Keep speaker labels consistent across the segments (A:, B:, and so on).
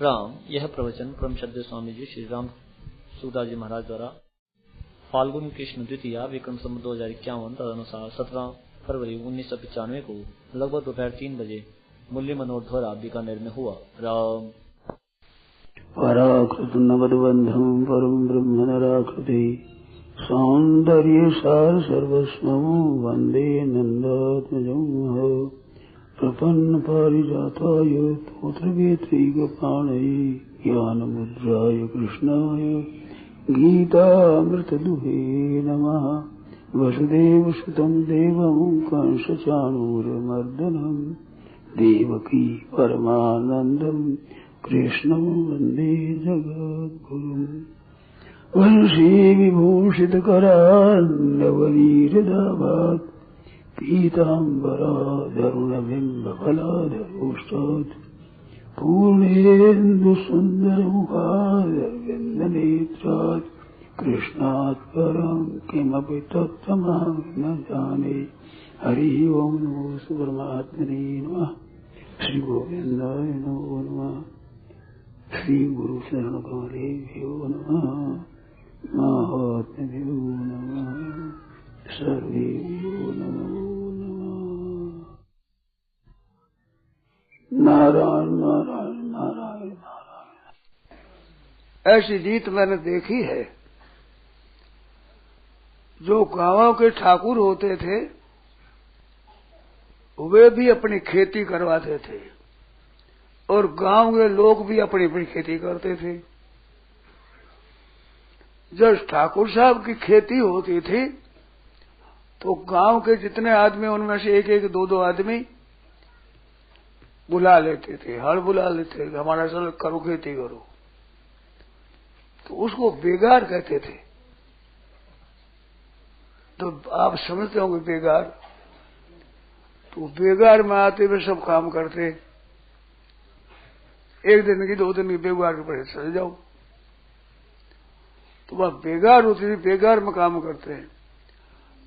A: राम। यह प्रवचन परम श्रद्धेय स्वामी जी श्री राम सूरदास जी महाराज द्वारा फाल्गुन कृष्ण द्वितीया विक्रम संवत 2051 तदनुसार 17 फरवरी 1995 को लगभग दोपहर 3 बजे मुरली मनोहर द्वारा बीकानेर में हुआ। राम।
B: पराकृत नवदबंधम परम ब्रह्म नराकृति सौंदर्य सार सर्वस्वं वंदे नंदात्मजं प्रपन्न पारिजाताय तोत्रवेत्रैकपाणये ज्ञानमुद्राय कृष्णाय गीतामृतदुहे नमः। वसुदेवसुतं देवं कंसचाणूरमर्दनं देवकी परमानन्दं कृष्णं वन्दे जगद्गुरुम्। वंशी विभूषितकरान्नवनीरदाभात् पीताम्बराधरुणबिम्बफलाधरोष्टात् पूर्णेन्दुसुन्दरमुखादरविन्दनेत्रात् कृष्णात् परं किमपि तत्त्वमहं न जाने। हरिः ओं नमो परमात्मने नमः। श्री गोविन्दाय नमो नमः। श्री गुरु शरण कमलेभ्यो नमः। महात्म्यो नमः। सर्वेभ्यो नमो नमः। नारायण नारायण नारायण नारायण। ऐसी रीत मैंने देखी है। जो गांवों के ठाकुर होते थे वे भी अपनी खेती करवाते थे और गांव के लोग भी अपनी अपनी खेती करते थे। जब ठाकुर साहब की खेती होती थी तो गांव के जितने आदमी उनमें से एक एक दो दो आदमी बुला लेते थे, हल बुला लेते थे, हमारा चल करो खेती करो। तो उसको बेगार कहते थे। तो आप समझते होंगे बेगार। तो बेगार में आते हुए सब काम करते। एक दिन की दो दिन की बेगार के पहले चले जाओ। तो वह बेगार होती थी, बेगार में काम करते हैं।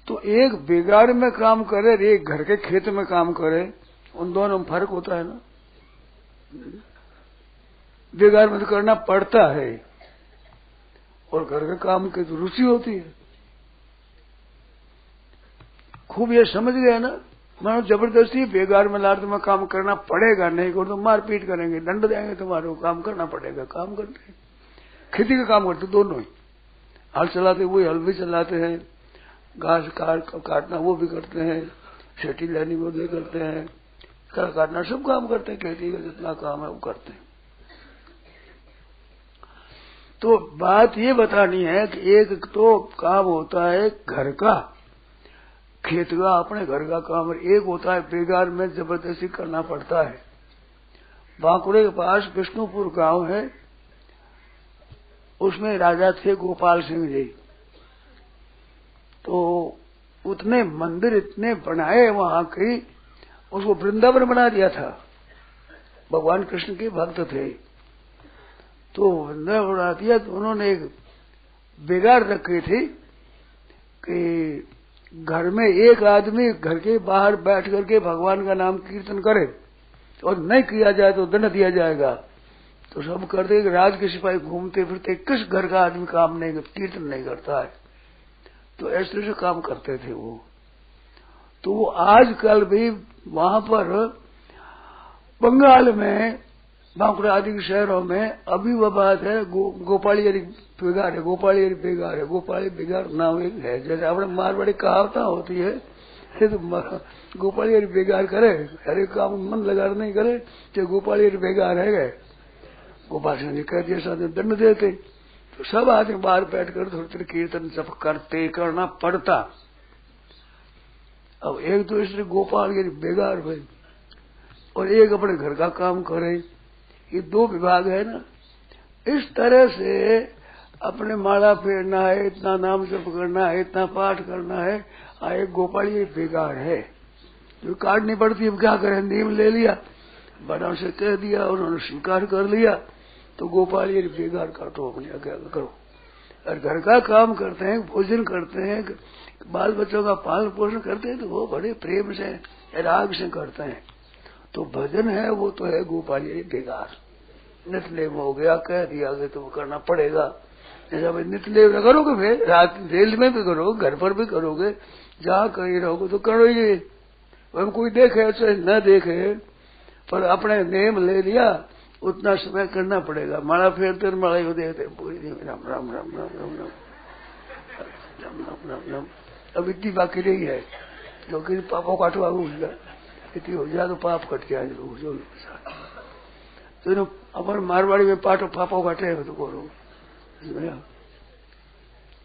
B: तो एक बेगार में काम करे और एक घर के खेत में काम करे, उन दोनों में फर्क होता है ना। बेगार में तो करना पड़ता है और घर के काम की तो रुचि होती है। खूब ये समझ गया ना। मानो जबरदस्ती बेगार में लाद में काम करना पड़ेगा, नहीं करो तो मारपीट करेंगे, दंड देंगे तुम्हारे को, काम करना पड़ेगा। काम करते हैं, खेती का काम करते दोनों ही। हल चलाते वही हल भी चलाते हैं, घास काटना वो भी करते हैं, खेती लेनी वो भी करते हैं, कर काटना सब काम करते हैं। खेती का जितना काम है वो करते हैं। तो बात ये बतानी है कि एक तो काम होता है घर का, खेत का, अपने घर का काम, और एक होता है बेगार में जबरदस्ती करना पड़ता है। बांकुड़े के पास विष्णुपुर गांव है, उसमें राजा थे गोपाल सिंह जी। तो उतने मंदिर इतने बनाए वहां की, उसको वृंदावन बना दिया था। भगवान कृष्ण के भक्त थे तो वृंदावन बना दिया। तो उन्होंने एक बेगार रखी थी कि घर में एक आदमी घर के बाहर बैठ करके भगवान का नाम कीर्तन करे और नहीं किया जाए तो दंड दिया जाएगा। तो सब करते कि राज के सिपाही घूमते फिरते, किस घर का आदमी काम नहीं कीर्तन नहीं करता है। तो ऐसे से काम करते थे वो। तो वो आजकल भी वहां पर बंगाल में बांकुड़ा आदि के शहरों में अभी वह बात है। गोपालियरी बेगार है, गोपालियरी बेगार है, गोपाली बेगार नाम एक है। जैसे अपने मारवाड़ी कहावत होती है, तो गोपालियरी बेगार करे, हर एक काम मन लगा नहीं करे, तो गोपालियरी बेगार है गए। गोपाल सिंह जी कह दिया, साथ दंड देते। तो सब आदमी बाहर बैठकर थोड़ी थोड़ी कीर्तन सब करते, करना पड़ता। अब एक तो इसलिए गोपाल ये बेगार भाई और एक अपने घर का काम करे, ये दो विभाग है ना। इस तरह से अपने माला फेरना है, इतना नाम जप करना है, इतना पाठ करना है, एक गोपाल ये बेगार है जो काटनी पड़ती। अब क्या करें, नियम ले लिया, बड़ा से कह दिया, उन्होंने स्वीकार कर लिया। तो गोपाल ये बेगार काटो, अपने आज्ञा करो। और घर का काम करते हैं, भोजन करते हैं, बाल बच्चों का पालन पोषण करते हैं, तो वो बड़े प्रेम से राग से करते हैं। तो भजन है वो तो है गोपाल ये बेगार। नितलेम हो गया, कह दिया कि तुम करना पड़ेगा। जैसा भाई नितलेम न करोगे फिर रात जेल में भी करोगे, घर पर भी करोगे, जहाँ कहीं रहोगे तो करो ही। हम कोई देखे चाहे न देखे, पर अपने नेम ले लिया, उतना समय करना पड़ेगा। माला फेरते माला ही देखते पूरी दिन राम राम राम राम राम राम राम राम राम राम। अब इतनी बाकी नहीं है, क्योंकि पापों काटवा गया, इतनी हो जाए तो पाप कट गया। तो अपन मारवाड़ी में पापों काटे तो करो।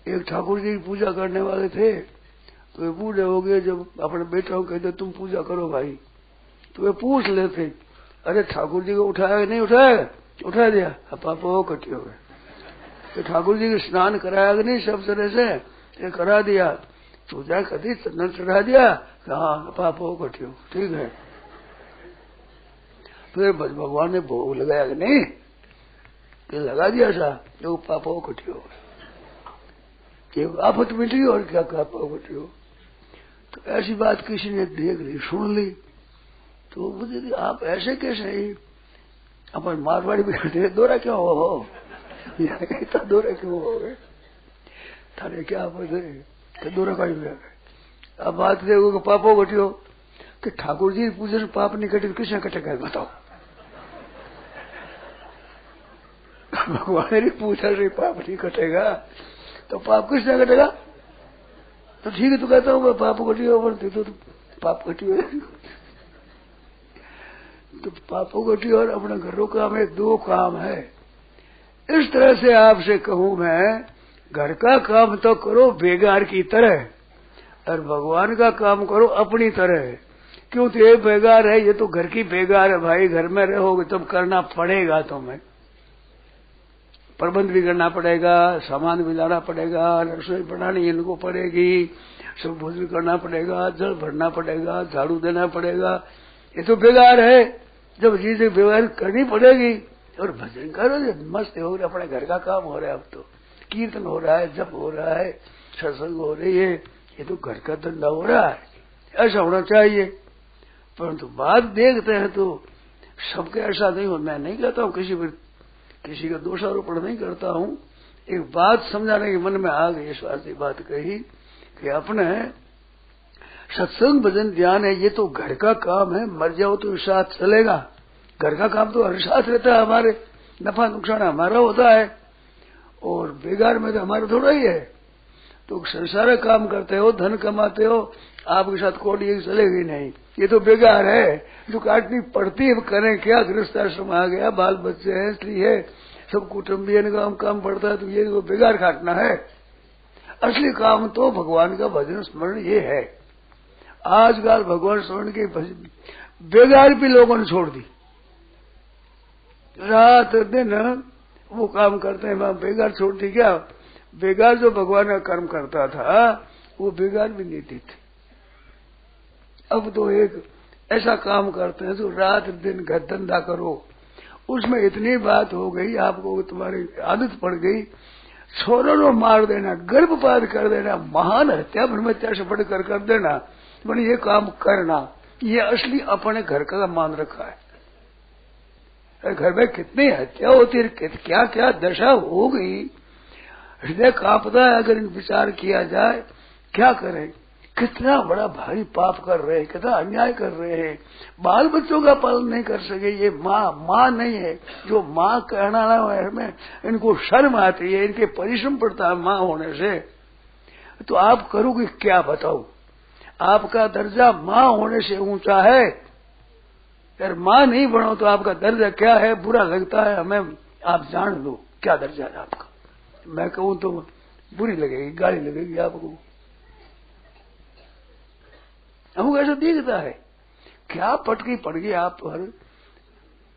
B: एक ठाकुर जी की पूजा करने वाले थे, तो वे बूढ़े हो गए, जब अपने बेटा को कहते तुम पूजा करो भाई, तो वे पूछ लेते अरे ठाकुर जी को उठाया नहीं उठाया? उठा दिया, अब पापा कटे हो गए। तो ठाकुर जी को स्नान कराया कि नहीं सब तरह से? ये करा दिया। पूजा करी, चंदन चढ़ा दिया, हाँ पापा कटे हो, ठीक है। फिर भगवान ने भोग लगाया कि नहीं? कि लगा दिया सा, जो पापा कटे हो, आफत मिली और क्या पापा कटे हो। तो ऐसी बात किसी ने देख ली, सुन ली, तो मुझे आप ऐसे कैसे? अपन मारवाड़ी में दौरा क्यों हो? इतना दौरा क्यों हो गए? थाने क्या पता दौरा का ही। अब बात देखो कि पापो घटियो, कि ठाकुर जी पूजे से पाप नहीं कटे, किसने कटेगा बताओ? भगवान की पूजा से पाप नहीं कटेगा तो पाप किसने कटेगा? तो ठीक है, तो कहता हूँ पाप घटियो, तो पाप घटियो। तो पापों घटी और अपने घरों का में दो काम है। इस तरह से आपसे कहूं मैं, घर का काम तो करो बेगार की तरह, और भगवान का काम करो अपनी तरह। क्यों? तो ये बेगार है, ये तो घर की बेगार है भाई। घर में रहोगे तब करना पड़ेगा तुम्हें, प्रबंध भी करना पड़ेगा, सामान भी लाना पड़ेगा, रसोई बनानी इनको पड़ेगी, सब भोजन करना पड़ेगा, जल भरना पड़ेगा, झाड़ू देना पड़ेगा। ये तो बेगार है। जब चीजें व्यवहार करनी पड़ेगी, और भजन करो, मस्त हो रहा, अपने घर का काम हो रहा है। अब तो कीर्तन हो रहा है, जप हो रहा है, सत्संग हो रही है, ये तो घर का धंधा हो रहा है। ऐसा होना चाहिए। परंतु बात देखते हैं तो सबके ऐसा नहीं हो। मैं नहीं कहता हूँ किसी का दोषारोपण नहीं करता हूँ। एक बात समझाने के मन में आ गई, इस वास्ते बात कही कि अपने सत्संग भजन ध्यान है, ये तो घर का काम है। मर जाओ तो साथ चलेगा। घर का काम तो हर साथ रहता है हमारे, नफा नुकसान हमारा होता है, और बेगार में तो हमारा थोड़ा ही है। तो संसार काम करते हो, धन कमाते हो, आपके साथ कोड़ी चलेगी नहीं, ये तो बेगार है। जो काटनी पड़ती है करें क्या? गृहस्थ आश्रम आ गया, बाल बच्चे हैं, स्त्री है, सब कुटुंबी काम पड़ता है, तो ये तो बेगार काटना है। असली काम तो भगवान का भजन स्मरण ये है। आजकल भगवान स्मरण के बेगार भी लोगों ने छोड़ दी। रात दिन वो काम करते हैं, वहां बेगार छोड़ दी क्या? बेगार जो भगवान का कर्म करता था वो बेगार भी नहीं थी। अब तो एक ऐसा काम करते हैं जो रात दिन घर धंधा करो, उसमें इतनी बात हो गई, आपको तुम्हारी आदत पड़ गई, छोरों को मार देना, गर्भपात कर देना, महान हत्या ब्रह्मत्या से बढ़कर कर देना, मैंने ये काम करना, ये असली अपने घर का मान रखा है। घर में कितनी हत्या होती है, क्या क्या दशा हो गई, हृदय कांपता है अगर इन विचार किया जाए। क्या करें? कितना बड़ा भारी पाप कर रहे हैं, कितना अन्याय कर रहे हैं। बाल बच्चों का पालन नहीं कर सके, ये माँ नहीं है। जो माँ कहना है में इनको शर्म आती है, इनके परिश्रम पड़ता है माँ होने से। तो आप करोगे क्या बताओ? आपका दर्जा माँ होने से ऊंचा है। यार माँ नहीं बनो तो आपका दर्जा क्या है? बुरा लगता है हमें, आप जान लो क्या दर्जा है आपका। मैं कहूं तो बुरी लगेगी, गाली लगेगी आपको। हमको ऐसा दिखता है, क्या पटकी पड़ गई आप पर।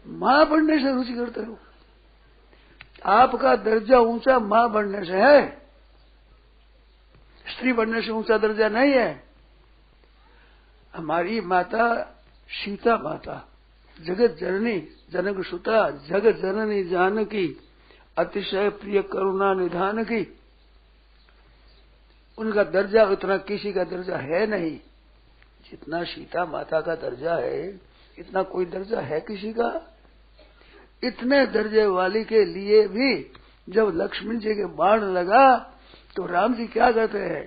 B: मां बनने से रुचि करते हो, आपका दर्जा ऊंचा मां बनने से है, स्त्री बनने से ऊंचा दर्जा नहीं है। हमारी माता सीता माता, जगत जननी जनक सुता, जगत जननी जानकी, अतिशय प्रिय करुणा निधान की, उनका दर्जा उतना किसी का दर्जा है नहीं जितना सीता माता का दर्जा है। इतना कोई दर्जा है किसी का? इतने दर्जे वाली के लिए भी जब लक्ष्मण जी के बाण लगा तो राम जी क्या कहते हैं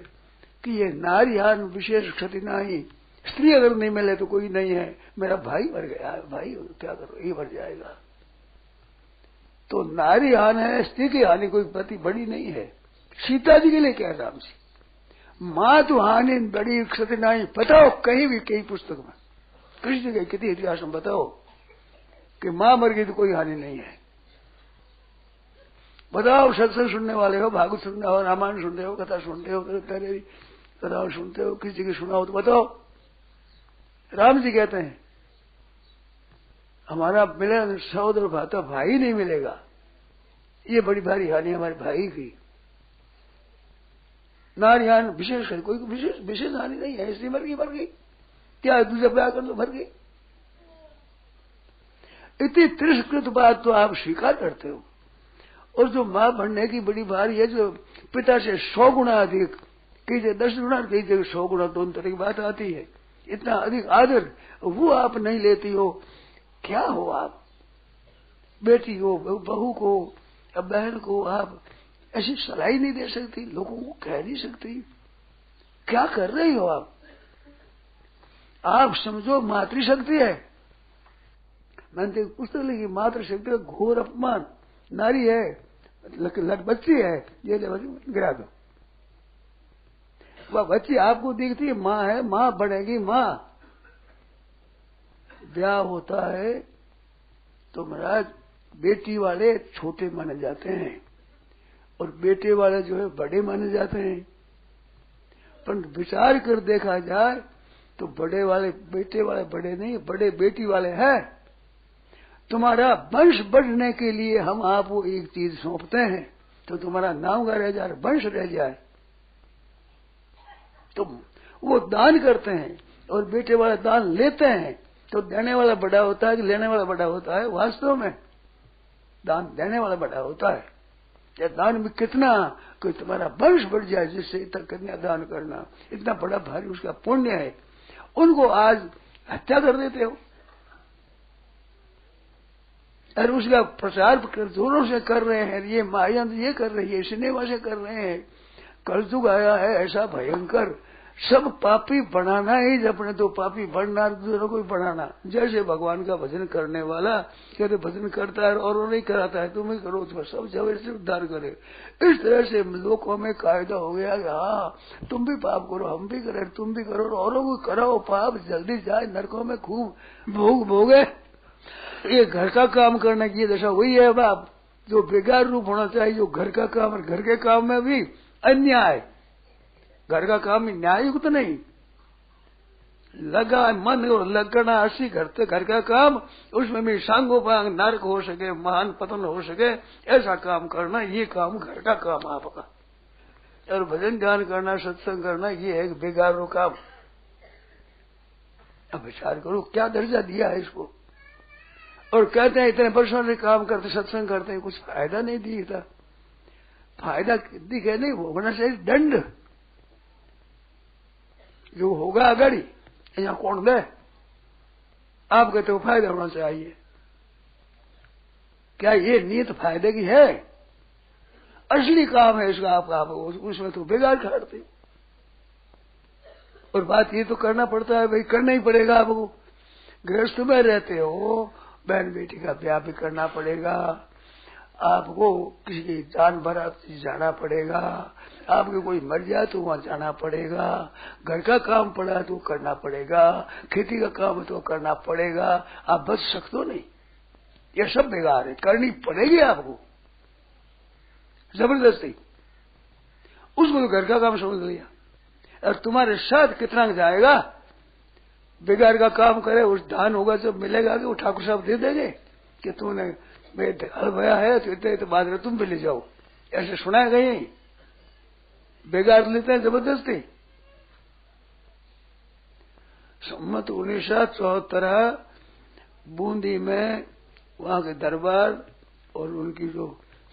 B: कि ये नारियान विशेष क्षति नहीं, स्त्री अगर नहीं मिले तो कोई नहीं है, मेरा भाई मर गया है, भाई क्या करो, ये मर जाएगा। तो नारी हान है, स्त्री की हानि कोई प्रति बड़ी नहीं है। सीता जी के लिए क्या राम जी, माँ तो हानि बड़ी क्षति नहीं। बताओ कहीं भी कई पुस्तक में कृष्ण के कितने इतिहास में बताओ कि माँ मर गई तो कोई हानि नहीं है। बताओ, सत्संग सुनने वाले हो, भागवत सुनने हो, रामायण सुनते हो, कथा सुनते हो, तेरे कथा सुनते हो, किसी की सुना हो तो बताओ। राम जी कहते हैं हमारा मिलन सहोदर भाता भाई नहीं मिलेगा, ये बड़ी भारी हानि हमारे भाई की। नारी हानि विशेष है, कोई विशेष हानि नहीं है, इसलिए मर गई क्या दूसरा ब्याह कर दो, मर गई। इतनी तिरस्कृत बात तो आप स्वीकार करते हो। और जो मां बनने की बड़ी भारी है, जो पिता से 100 गुना अधिक, कई जगह 10 गुना, कई जगह 100 गुना, दोनों तरह की बात आती है, इतना अधिक आदर वो आप नहीं लेती हो। क्या हो आप, बेटी हो, बहू को या बहन को आप ऐसी सलाह नहीं दे सकती, लोगों को कह नहीं सकती, क्या कर रही हो आप? आप समझो मातृशक्ति है। मैंने एक पुस्तक लिखी, मातृशक्ति का घोर अपमान। नारी है, बच्ची है, ये गिरा दो। वह बच्ची आपको दिखती है माँ है, माँ बनेगी माँ। ब्याह होता है तो महाराज बेटी वाले छोटे माने जाते हैं और बेटे वाले जो है बड़े माने जाते हैं। पर विचार कर देखा जाए तो बड़े वाले बेटे वाले बड़े नहीं, बड़े बेटी वाले हैं। तुम्हारा वंश बढ़ने के लिए हम आपको एक चीज सौंपते हैं तो तुम्हारा नाम का रह जाए, वंश रह जाए, तो वो दान करते हैं। और बेटे वाला दान लेते हैं तो देने वाला बड़ा होता है कि लेने वाला बड़ा होता है? वास्तव में दान देने वाला बड़ा होता है। या दान में कितना कि तुम्हारा वंश बढ़ जाए, जिससे इतना कन्या दान करना इतना बड़ा भारी उसका पुण्य है। उनको आज हत्या कर देते हो और उसका प्रचार जोरों से कर रहे हैं। ये माया ये कर रही है, सिनेमा से कर रहे हैं। कलयुग आया है ऐसा भयंकर, सब पापी बनाना ही, अपने तो पापी बनना, दूसरों को भी बनाना। जैसे भगवान का भजन करने वाला कहते भजन करता है और नहीं कराता है, तुम ही करो, तो सब जगह से उद्धार करे। इस तरह से लोगों में कायदा हो गया कि हाँ तुम भी पाप करो, हम भी करें, तुम भी करो, औरों को कराओ पाप, जल्दी जाए नरकों में खूब भोग भोगे। ये घर का काम करने की दशा वही है बाप, जो बेकार रूप होना चाहिए, जो घर का काम, और घर के काम में भी अन्याय। घर का काम न्याययुक्त नहीं, लगा मन और लगना ऐसी घर का काम, उसमें भी सांगोपांग नरक हो सके, महान पतन हो सके, ऐसा काम करना, ये काम घर का काम आपका। और भजन ध्यान करना, सत्संग करना, ये है बेगारों काम। अब विचार करो क्या दर्जा दिया है इसको। और कहते हैं इतने वर्षों से काम करते, सत्संग करते हैं, कुछ फायदा नहीं दिखता। फायदा दिखे नहीं, वो होना चाहिए दंड, जो होगा अगाड़ी यहाँ कौन दे। आप कहते हो फायदा होना चाहिए, क्या ये नीयत फायदे की है? असली काम है इसका आपका, आप उसमें तो बेकार करते। और बात ये तो करना पड़ता है भाई, करना ही पड़ेगा। आपको गृहस्थ में रहते हो, बहन बेटी का ब्याह भी करना पड़ेगा, आपको किसी की जान बारात जाना पड़ेगा, आपके कोई मर जाए तो वहां जाना पड़ेगा, घर का काम पड़ा तो करना पड़ेगा, खेती का काम तो करना पड़ेगा। आप बच सकते हो नहीं, ये सब बेकार है, करनी पड़ेगी आपको जबरदस्ती। उसको तो घर का काम समझ लिया, और तुम्हारे साथ कितना जाएगा, बेकार का काम करे, उस दान होगा जब मिलेगा कि वो ठाकुर साहब दे देंगे कि तूने हल भया है तो इतने तो बाद में तुम भी ले जाओ, ऐसे सुना गई। बेकार लेते हैं जबरदस्ती। सम्मत 1974 बूंदी में वहां के दरबार और उनकी जो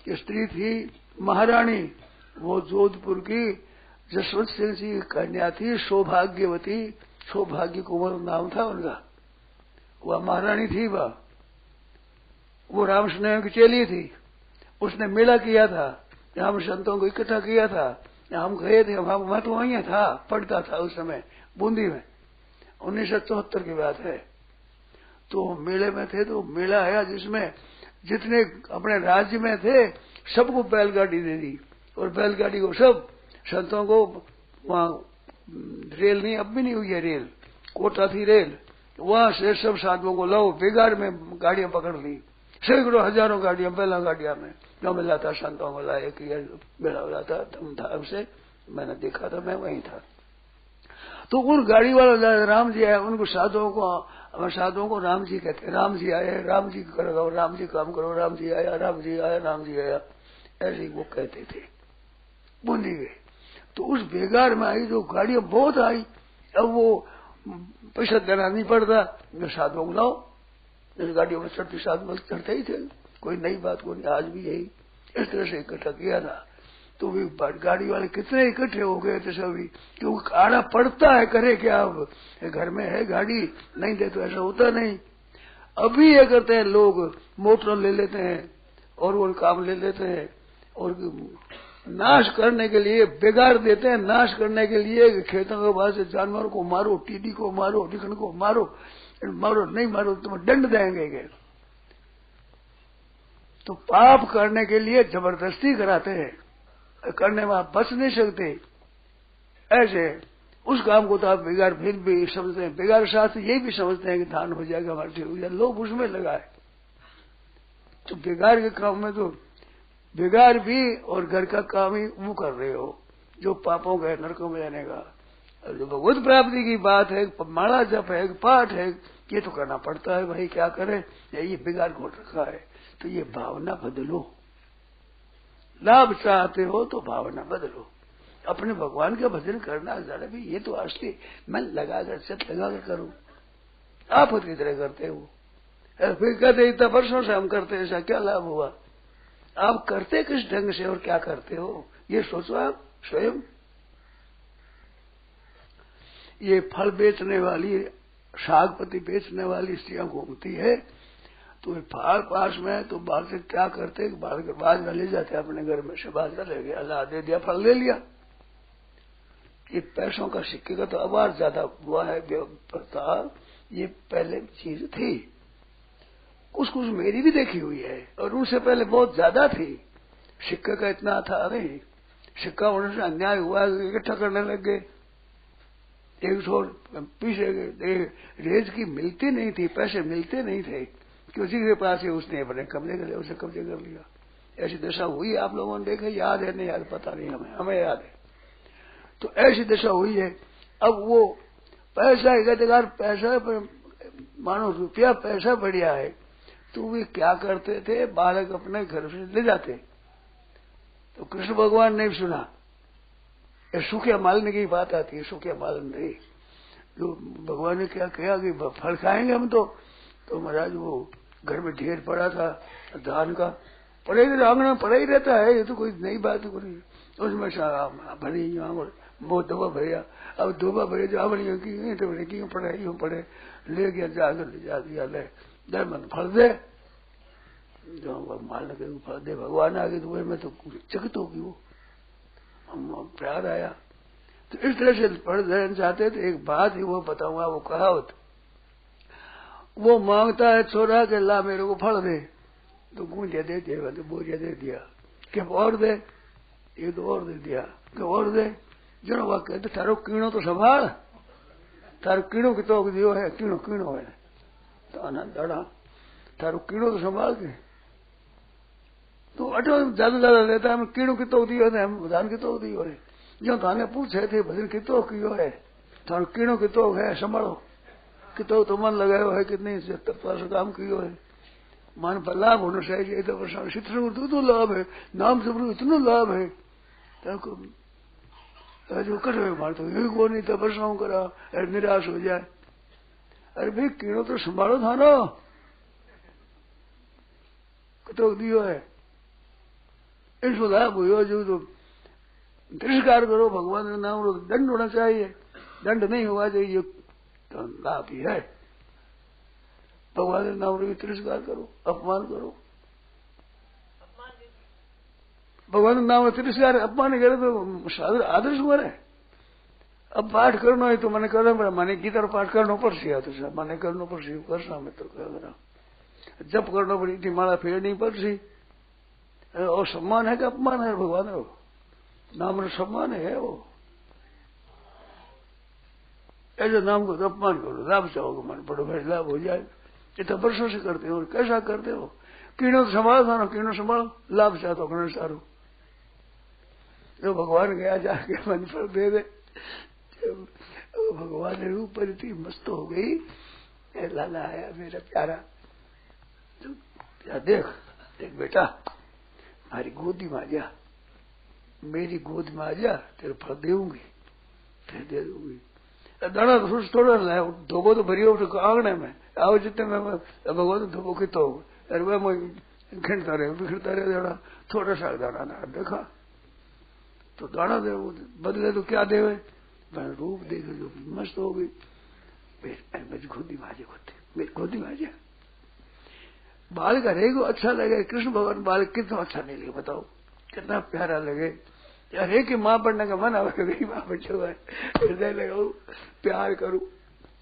B: स्त्री थी महारानी, वो जोधपुर की जसवंत सिंह जी की कन्या थी, सौभाग्यवती, सौभाग्य कुंवर नाम था उनका, वह महारानी थी। वह वो रामस्नेह की चेली थी, उसने मेला किया था, हम संतों को इकट्ठा किया था, हम गए थे, मैं तो वहीं था, पढ़ता था उस समय बूंदी में, 1974 की बात है। तो मेले में थे, तो मेला आया जिसमें जितने अपने राज्य में थे सबको बैलगाड़ी दे दी, और बैलगाड़ी को सब संतों को वहां रेल नहीं, अब भी नहीं हुई है रेल, कोटा थी रेल, वहां से सब साधुओं को लाओ, बेगार में गाड़ियां पकड़ ली, सैकड़ों हजारों गाड़ियां बैला गाड़ियां में जो मिला था, संतों को लाए कि बेला हो रहा था, दम था, उसे मैंने देखा था, मैं वहीं था। तो उन गाड़ी वाला राम जी आया, उनको साधुओं को राम जी कहते, राम जी आए, राम जी करो, राम जी काम करो, राम जी आया, राम जी आया, राम जी आया, ऐसे वो कहते थे बूंदी गए। तो उस बेगार में आई जो गाड़ियां बहुत आई, अब वो पैसा देना नहीं पड़ता, साधुओं को लाओ, इस गाड़ियों में चढ़ती साधु चढ़ते ही थे, कोई नई बात को नहीं, आज भी यही इस तरह से इकट्ठा किया था। तो भी गाड़ी वाले कितने इकट्ठे हो गए थे सभी, क्योंकि आना पड़ता है, करे क्या, अब घर में है गाड़ी, नहीं दे तो ऐसा होता नहीं। अभी ये करते हैं लोग, मोटर ले लेते हैं और वो काम ले लेते हैं, और नाश करने के लिए बिगाड़ देते हैं, नाश करने के लिए खेतों के बाद से जानवरों को मारो, टीडी को मारो, डिकन को मारो, मारो नहीं मारो तुम्हें दंड देंगे। तो पाप करने के लिए जबरदस्ती कराते हैं, करने में आप बच नहीं सकते। ऐसे उस काम को तो आप बिगाड़ फिर भी समझते हैं, बिगाड़ शास्त्र ये भी समझते हैं कि धान हो जाएगा, हमारे ठीक हो जाएगा, लोग उसमें लगाए। तो बिगाड़ के काम में तो बिगाड़ भी और घर का काम ही वो कर रहे हो, जो पापों का नरकों में जाने का। जो भगवत प्राप्ति की बात है, माला जप है, पाठ है, ये तो करना पड़ता है भाई, क्या करे, ये बिगाड़ घोट रखा है। तो ये भावना बदलो, लाभ चाहते हो तो भावना बदलो, अपने भगवान का भजन करना जरा भी, ये तो असली मन लगाकर चित लगाकर करो, आप की तरह करते हो। फिर कहते इतना वर्षों से हम करते, ऐसा क्या लाभ हुआ, आप करते किस ढंग से और क्या करते हो, ये सोचो आप स्वयं। ये फल बेचने वाली, सागपति बेचने वाली स्त्रियां घूमती है, तो फाड़ पास में तो बाहर से क्या करते, बाजरा ले जाते अपने घर में से, बाजरा ले गया, अल्लाह दे दिया, फल ले लिया। ये पैसों का सिक्के का तो आवाज ज्यादा हुआ है प्रथा, ये पहले चीज थी, कुछ मेरी भी देखी हुई है, और उनसे पहले बहुत ज्यादा थी, सिक्के का इतना था नहीं, सिक्का होने से अन्याय हुआ, इकट्ठा करने लग गए, एक छोर पीछे रेज की मिलती नहीं थी, पैसे मिलते नहीं थे, कि उसी के पास ही उसने अपने कब्जे कर लिया, उसे कब्जे कर लिया। ऐसी दशा हुई, आप लोगों ने देखा, याद है नहीं याद पता नहीं, हमें याद है। तो ऐसी दशा हुई है। अब वो पैसा इकट्ठा, पैसा मानो रुपया पैसा बढ़िया है, तो वे क्या करते थे, बालक अपने घर से ले जाते। तो कृष्ण भगवान ने सुना, ये सूखे मालने की बात आती है, सूखे मालन नहीं, जो भगवान ने क्या कहा कि फल खाएंगे हम, तो महाराज वो घर में ढेर पड़ा था धान का, पड़े आंगन में पड़ा ही रहता है, ये तो कोई नई बात नहीं, उसमें भरी बहुत दबा भरिया, अब दोबा भरे जावड़ियों की तो बड़े क्यों पड़े, यूं पड़े, ले गया जाकर ले जा दिया, ले दे मन फल दे, जो माल लगे फल दे, भगवान आगे तो में तो चकित होगी वो, हम प्यार आया। तो इस तरह से पढ़ देना चाहते थे। एक बात ही वो बताऊंगा, वो कहावत, वो मांगता है छोरा के ला मेरे को फल दे, तो गूंजिया दे दिया, तो बोरिया दे दिया, कि और दे, ये तो और दे दिया, कि और दे, जो वह कहते थारो कीणो तो संभाल, थारो कीणो की तो दियो है, कीणो कीणो है, तो आनंद दाड़ा, थारो कीणो तो संभाल के, तो अटो ज्यादा लेता है, हम कीणो की तो दियो है, हम धान की तो दियो है, जो थाने पूछे थे भजन की तो कियो है, थारो कीणो की तो है, संभालो, कि तो मन लगायो है, कितनी से काम कियो है, मन पर लाभ होना चाहिए, तो शिक्षण तो लाभ है, नाम सब इतना लाभ है, जो कर मार तो यही को नहीं तो वर्षाओं करा, निराश हो जाए। अरे भाई कीड़ो तो संभालो था ना, तो दियो है, इसको लाभ हुआ, जो तो तिरस्कार करो भगवान का नाम, दंड होना चाहिए, दंड नहीं हुआ चाहिए तो लाभ ही है, भगवान के नाम भी तिरस्कार करो, अपमान करो, भगवान नाम तिरस्कार अपमान करे तो आदर्श हुआ है। अब पाठ करना है तो मैंने करना पड़ा, मैंने गीता पाठ करना पड़े तो मैंने करना पड़े करना मैं तो करा जप करना पड़ी थी माला फेरनी पड़सी। और सम्मान है कि अपमान है भगवान रो नाम रो सम्मान है वो। ऐसे नाम को तो अपमान करो, लाभ चाहोगे मन पड़ो भाई लाभ हो जाए। इतना वर्षों से करते हो, कैसा करते हो? कीड़ों तो संभालो था ना, कीड़ों संभालो, लाभ चाहते हो गणेश सारो जो भगवान गया जाके मन पर दे दे। भगवान ने रूप पर इतनी मस्त हो गई, लाला आया मेरा प्यारा, देख देख बेटा हमारी गोदी में आ जा, मेरी गोद में आ जा, तेरे फल देऊंगी, फिर दे दूंगी। दाना तो थोड़ा लाया, धोबो तो भरी हो आंगने में आओ जितने में भगवान धोबो कितो अरे वह घिरता रहे बिखरता रहे दाना, थोड़ा सा दाना ना देखा तो दाना दे बदले तो क्या देवे, मैंने रूप देखे जो मस्त हो गई। मेरी गोदी में आ जा, मेरी गोदी में आ जा। बाल का रहेगो अच्छा लगे, कृष्ण भगवान बाल कितना अच्छा नहीं लगे बताओ, कितना प्यारा लगे। हरे की माँ बनने का मन आवे, मेरी माँ बच्चों है हृदय लगाऊ प्यार करूं,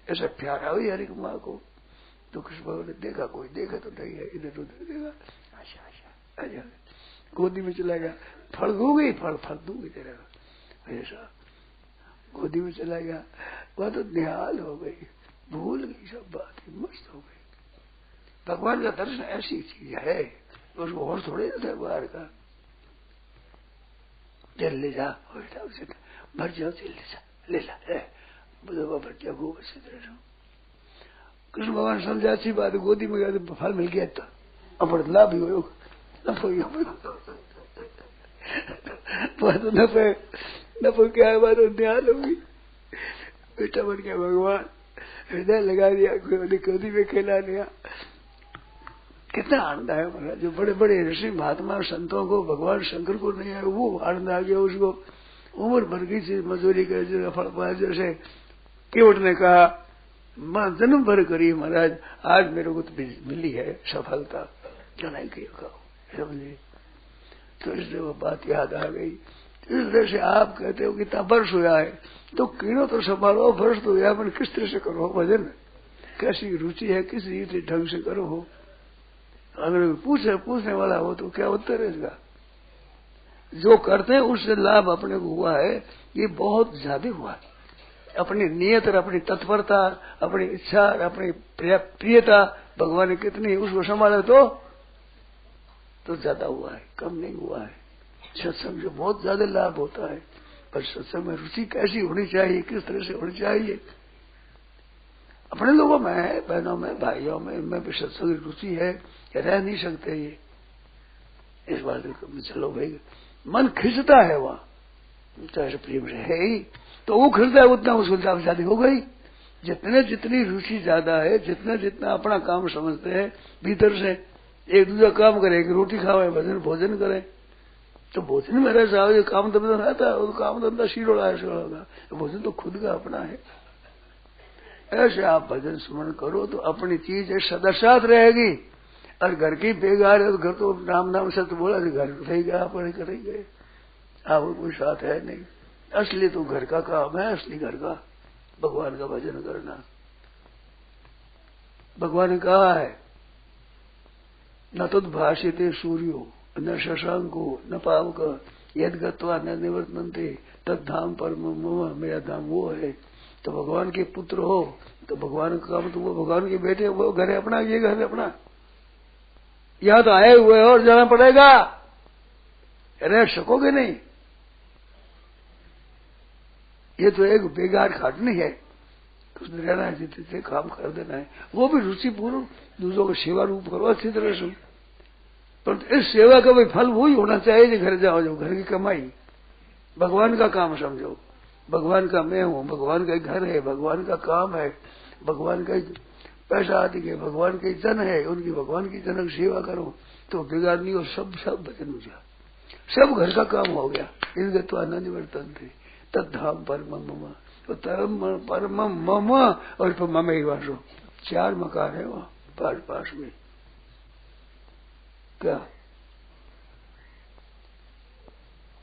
B: ऐसा प्यार हुई हरे की माँ को। तो कृष्ण भगवान ने देखा, कोई देखा तो नहीं है, इधर उधर देखा, आशा आशा आजा गोदी में चला गया, फल दूंगी फल दूंगी तेरा, ऐसा गोदी में चला गया। वह तो निहाल हो गई, भूल गई सब बात, मस्त हो गई। भगवान का दर्शन ऐसी चीज है, उसको और थोड़े जाता बाहर का। जल ले जा उसे भर जाओ, जल ले जा, ले ला भर जा गोबर से। कृष्ण भगवान समझा अच्छी बात, गोदी में गया तो फल मिल गया, तो अब लाभ ही हो नफो क्या है बात ध्यान होगी। बेटा बन गया भगवान, हृदय लगा दिया, गोदी में खिला दिया। कितना आनंद आया महाराज। जो बड़े बड़े ऋषि महात्मा संतों को भगवान शंकर को नहीं आया वो आनंद आ गया उसको। उम्र भर की चीज मजूरी कर फल पाया, जैसे केवट ने कहा मां जन्म भर करी महाराज, आज मेरे को तो मिली है सफलता, नहीं किया समझे। तो इसलिए वो बात याद आ गई। इस तरह से आप कहते हो कि इतना वर्ष हुआ है तो कीड़ों तो संभालो, वर्ष तो हुआ, किस तरह से करो भजन, कैसी रुचि है, किस रीति ढंग से करो हो। अगर पूछने वाला हो तो क्या उत्तर है इसका? जो करते हैं उससे लाभ अपने को हुआ है, ये बहुत ज्यादा हुआ है। अपनी नियत और अपनी तत्परता, अपनी इच्छा और अपनी प्रियता भगवान ने कितनी उसको संभाले तो ज्यादा हुआ है, कम नहीं हुआ है। सत्संग से बहुत ज्यादा लाभ होता है, पर सत्संग में रुचि कैसी होनी चाहिए, किस तरह से होनी चाहिए। अपने लोगों में, बहनों में, भाइयों में, इनमें भी सत्संग की रुचि है, रह नहीं सकते ये। इस बात में चलो भाई मन खिंचता है वहां, चाहे प्रेम से है ही तो वो खिलता है, उतना उसको शादी हो गई। जितने जितनी रुचि ज्यादा है, जितना जितना अपना काम समझते हैं भीतर से, एक दूसरा काम करे, रोटी खावे, भोजन करे, तो भोजन में रह जाओ, काम धंधा रहता है, और काम धंधा शीरोड़ा है, भोजन तो खुद का अपना है। ऐसे आप भजन स्मरण करो तो अपनी चीज सदा साथ रहेगी। और घर की बेगार है तो घर तो राम नाम सत्य बोला, घर रह गया, अपने कर गए, आप कोई साथ है नहीं। असली तो घर का काम है, असली घर का भगवान का भजन करना। भगवान ने कहा है न तद्भाषिते सूर्यो न शशांको न पावक यद गत्वा न निवर्तन्ते तद्धाम परम मम, मेरा धाम वो है। तो भगवान के पुत्र हो तो भगवान का काम, तो वो भगवान के बेटे, वो घर है अपना, ये घर है अपना। यहां तो आए हुए हैं और जाना पड़ेगा, रह सकोगे नहीं। ये तो एक बेकार खाटनी है, उसमें रहना है, जितने काम कर देना है, वो भी रुचि पूर्व दूसरों को सेवा रूप करो अच्छी तरह से। पर इस सेवा का भी फल वही होना चाहिए जो घर जाओ, जो घर की कमाई भगवान का काम समझो। भगवान का मैं हूँ, भगवान का घर है, भगवान का काम है, भगवान का पैसा आदि के भगवान के जन है, उनकी भगवान की जनक सेवा करो तो बिगाड़नी और सब भजन हो जा, सब घर का काम हो गया। इनके तो आनंद वर्तन थे तद्धाम परम मम, तो परम मम और मम ही वासो, 4 मकान है वहां पास में। क्या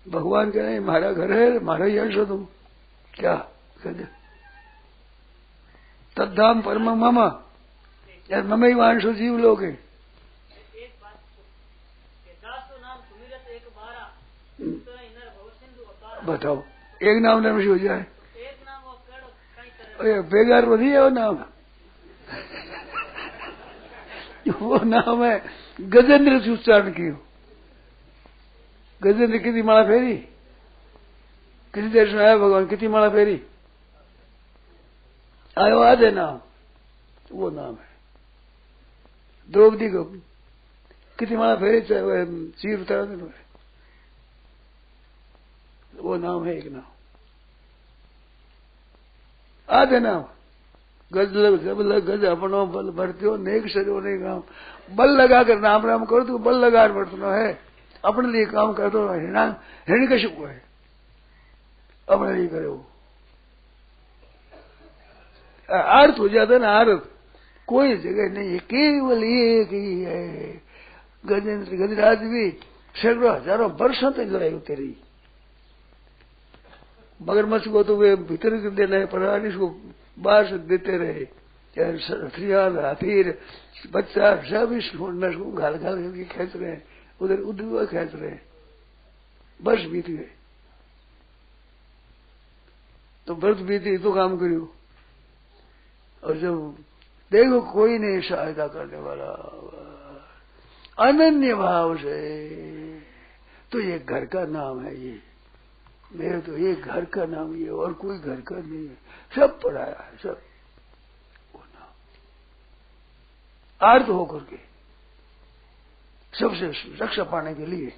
B: भगवान कह रहे हैं हमारा घर है, हमारा ही अंश हो तुम, क्या कहते तद्धाम परम मम, यार मम ही वांशो जीव लोग है। बताओ एक नाम नमशी हो जाए, बेगार वो नहीं है वो नाम। वो नाम है गजेंद्र से उच्चारण की। गजेंद्र कितनी माला फेरी, किसी देश में आया भगवान, कितनी माला फेरी आयो आधे नाम, वो नाम है। द्रौपदी को कितनी माला फेरी, चाहे चीर उतार दिन, वो नाम है एक नाम, आधे नाम। गज गज अपनो बल भरत्यो नेक शरीर ने काम, बल लगाकर नाम राम करो तो बल लगा बरतना है, अपने लिए काम कर दो। हिरण कशुप है, अपने लिए करे वो अर्थ हो जाता है ना। अर्थ कोई जगह नहीं है, केवल एक ही है। गजेंद्र गजराज भी सैकड़ों हजारों वर्षों तक लड़ाई होती रही। मगरमच्छ को तो वे भीतर देना है, पर इसको बाहर से देते रहे। हथियार हाथी बच्चा सब इस को घाल घाल करके खेच रहे हैं, उधर उधर खेच रहे हैं, बस बीत गए। तो व्रत बीती तो काम करियो, और जब देखो कोई नहीं सहायता करने वाला, अनन्य भाव से, तो ये घर का नाम है। ये मेरे तो ये घर का नाम, ये और कोई घर का नहीं है, सब पढ़ाया है, सब वो नाम आर्त होकर के सबसे रक्षा पाने के लिए,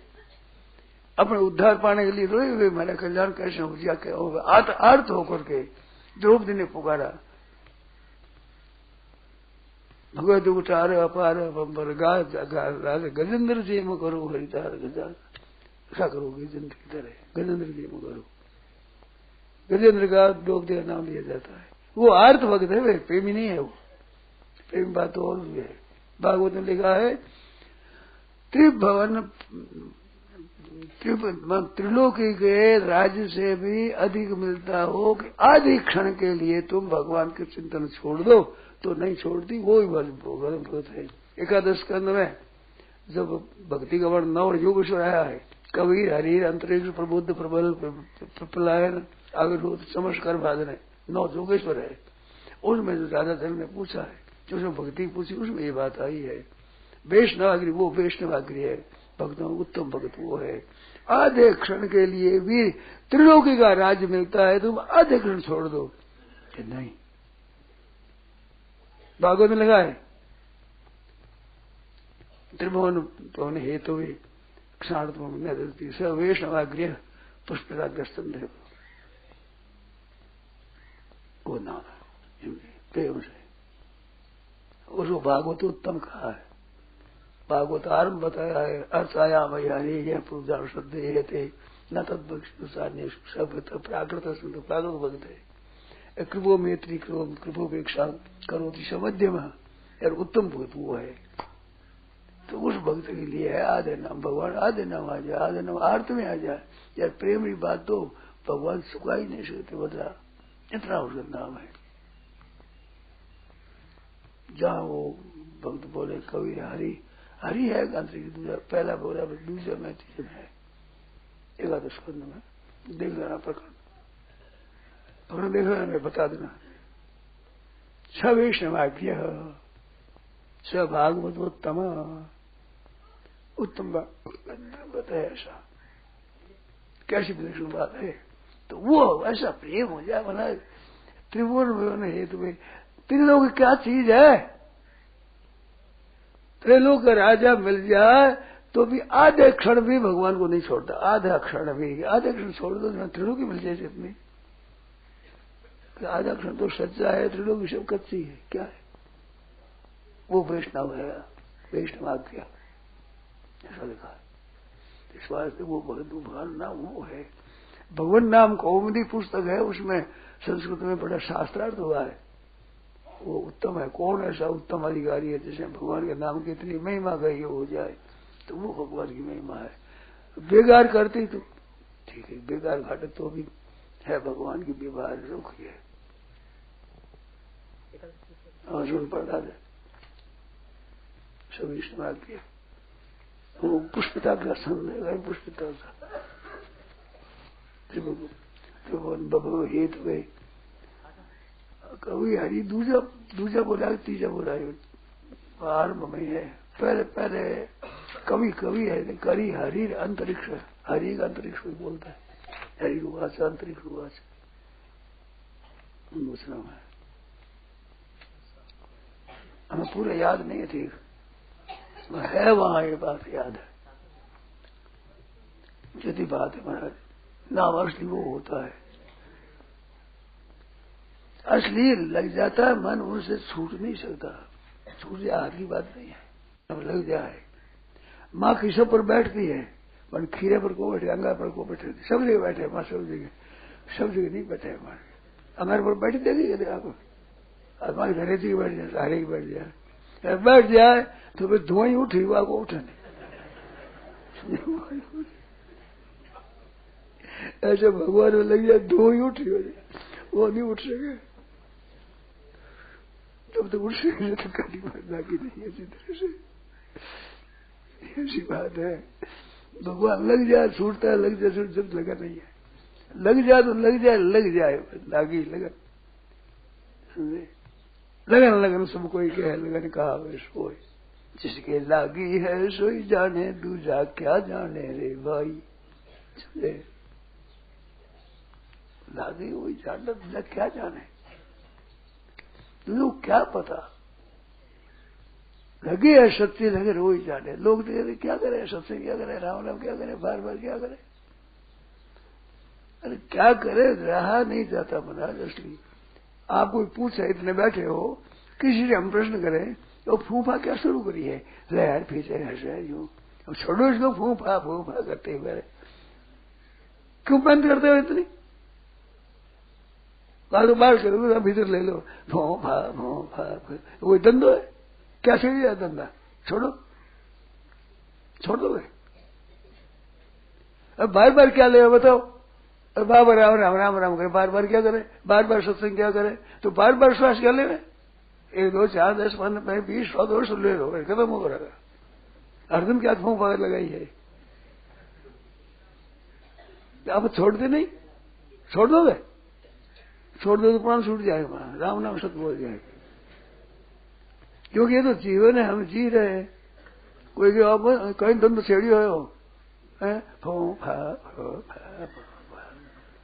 B: अपने उद्धार पाने के लिए रोए हुए मेरा कल्याण कैसे हो जाए, क्या होगा। आर्त होकर के द्रौपदी ने पुकारा, भगवत उठार अपार बंबर गाज गजेंद्र जी में करो हरितार गजा, ऐसा करो गजेंद्र की तरह, गजेंद्र जी में करो। गजेंद्र का द्रौपदी का नाम लिया जाता है। वो आर्त भक्त है, वे प्रेमी नहीं है। वो प्रेम बात और भी है। भागवत में लिखा है त्रिभुवन त्रिलोकी के राज्य से भी अधिक मिलता हो कि आधे क्षण के लिए तुम भगवान के चिंतन छोड़ दो, तो नहीं छोड़ती, वो ही भगवत है। एकादश स्कंद में जब भक्ति का वर्ण नव योगेश्वर आया है, कबीर हरीर अंतरिक्ष प्रबुद्ध प्रबल प्रपलायन आविर्भूत चमत्कार भाजन, नौ योगेश्वर है। उसमें जो राजा धन ने पूछा है, जो उसमें भक्ति पूछी, उसमें ये बात आई है। वैष्णवाग्री वो वैष्णवाग्री है, भक्तों उत्तम भक्त वो है। आधे क्षण के लिए भी त्रिलोकी का राज्य मिलता है, तुम आधे क्षण छोड़ दो कि नहीं। भागवत में लगा है त्रिभुवन पवन हेतु क्षण स वैष्णवाग्रह पुष्पराग्रस्तन, वो नाम है प्रेम से। उसको भागवत उत्तम कहा है। भागवत आरंभ बताया है, अर्थाया मयानी यह पूजा श्रद्धे थे न तत्सान्य सब प्राकृत प्राकृत भक्त है। कृपो मैत्री कृपोपेक्षा करोति समध्यम, यार उत्तम भक्त वो है। तो उस भक्त के लिए है आधे नाम। भगवान आधे नाम आ जाए, आधे नाम आर्त में आ जाए, यार प्रेम की बात तो भगवान सुखा ही नहीं सकते, बता इतना उसका नाम है। जहाँ वो भक्त बोले कवि हरि हरि है, दूसरा पहला बोला, दूसरा में तीसरे में है। एकादश स्कंद में देख लेना, प्रकरण देख लेना, मैं बता देना। स वैष्णवाग्र्य स भागवतोत्तम, उत्तम बताया ऐसा। कैसी विलक्षण बात है। तो वो ऐसा प्रेम हो जाए, बना त्रिभुवन हेतु में त्रिलोक क्या चीज है। त्रिलोक का राजा मिल जाए तो भी आधे क्षण भी भगवान को नहीं छोड़ता, आधा क्षण भी। आधे क्षण छोड़ दो ना, त्रिलोकी मिल जाए इतनी। आधा क्षण तो सच्चा है, त्रिलोकी सब कच्ची है, क्या है वो वैष्णव है, वैष्णवाज्ञा ऐसा लिखा है। इस वास्ते वो भगवान नाम वो है। भगवान नाम कौमुदी पुस्तक है, उसमें संस्कृत में बड़ा शास्त्रार्थ हुआ है, वो उत्तम है। कौन ऐसा उत्तम अधिकारी है जिसने भगवान के नाम की इतनी महिमा गई हो जाए, तो वो भगवान की महिमा है। बेगार करती तो ठीक है, बेकार घाटे तो भी है भगवान की व्यवहार रुखी है। अर्जुन पढ़ा दे सब इस्तेमाल किया, वो पुष्पिता का संदेह पुष्पिता का त्रिभुवन बभो हेत गए कवि हरि दूजा बोला तीजा बोला आरंभ में है। पहले पहले कवि है करी हरि अंतरिक्ष, हरि का अंतरिक्ष कोई बोलता है, हरि उवाच अंतरिक्ष उवाच दूसरा में हमें पूरा याद नहीं थी, है वहां ये बात याद है। यदि बात है महाराज नाम असली वो होता है, असली लग जाता है मन, उनसे छूट नहीं सकता, छूट जाए हाथ की बात नहीं है, अब लग जाए। माँ किसों पर बैठती है, मन खीरे पर को बैठे, अंगार पर को बैठे, सब जगह बैठे माँ, सब जगह नहीं बैठे माँ। अंगार पर बैठ देगी आप हमारे घरे से बैठ जाए, सारे ही बैठ जाए तो फिर धुआं ही उठी हुआ को उठे ऐसे भगवान में लग जाए धुआं ही उठी हो जाए, वो नहीं उठ सके, जब तक उठ सके तो कभी मरना की नहीं, ऐसी तरह से ऐसी बात है। भगवान लग जाए छूटता है, लग जाए छूट, जब लगा नहीं है, लग जाए तो लग जाए लागी लगन, समझे? लगन सब कोई कहे, लगन कहा वे सोई, जिसके लागी है सोई जाने, दूजा क्या जाने रे भाई, समझे? लागी हुई जाने, दूजा क्या जाने, लोग क्या पता, लगे है सत्य लगे वो ही जाने। लोग तो क्या करे, सत्य क्या करे, राम राम क्या करे, बार बार क्या करे, अरे क्या करे, रहा नहीं जाता महाराज। असली आप कोई पूछे, इतने बैठे हो, किसी से हम प्रश्न करें तो फूफा क्या शुरू करी है, लहर पीछे हंसे यूं, अब छोड़ो इसको फूफा करते हुए, क्यों बंद करते हो इतनी बार करो, भीतर ले लो, फूफा वो धंधो है, क्या चाहिए है धंधा, छोड़ दोगे। अब बार बार क्या ले बताओ, अब बार बार राम राम करे, बार बार क्या करे, बार बार सत्संग क्या करे, तो बार बार श्वास क्या ले, 1 2 4 10 15 20 100 200 ले लो, खत्म हो रहा। हरदम क्या फूंक वगैरह लगाई है, अब छोड़ते नहीं, छोड़ दो तो प्राण छूट जाएगा, राम नाम सत्य बोल जाएगा, क्योंकि ये तो जीवन है, हम जी रहे हैं। कोई कहीं दंड छेड़ी हो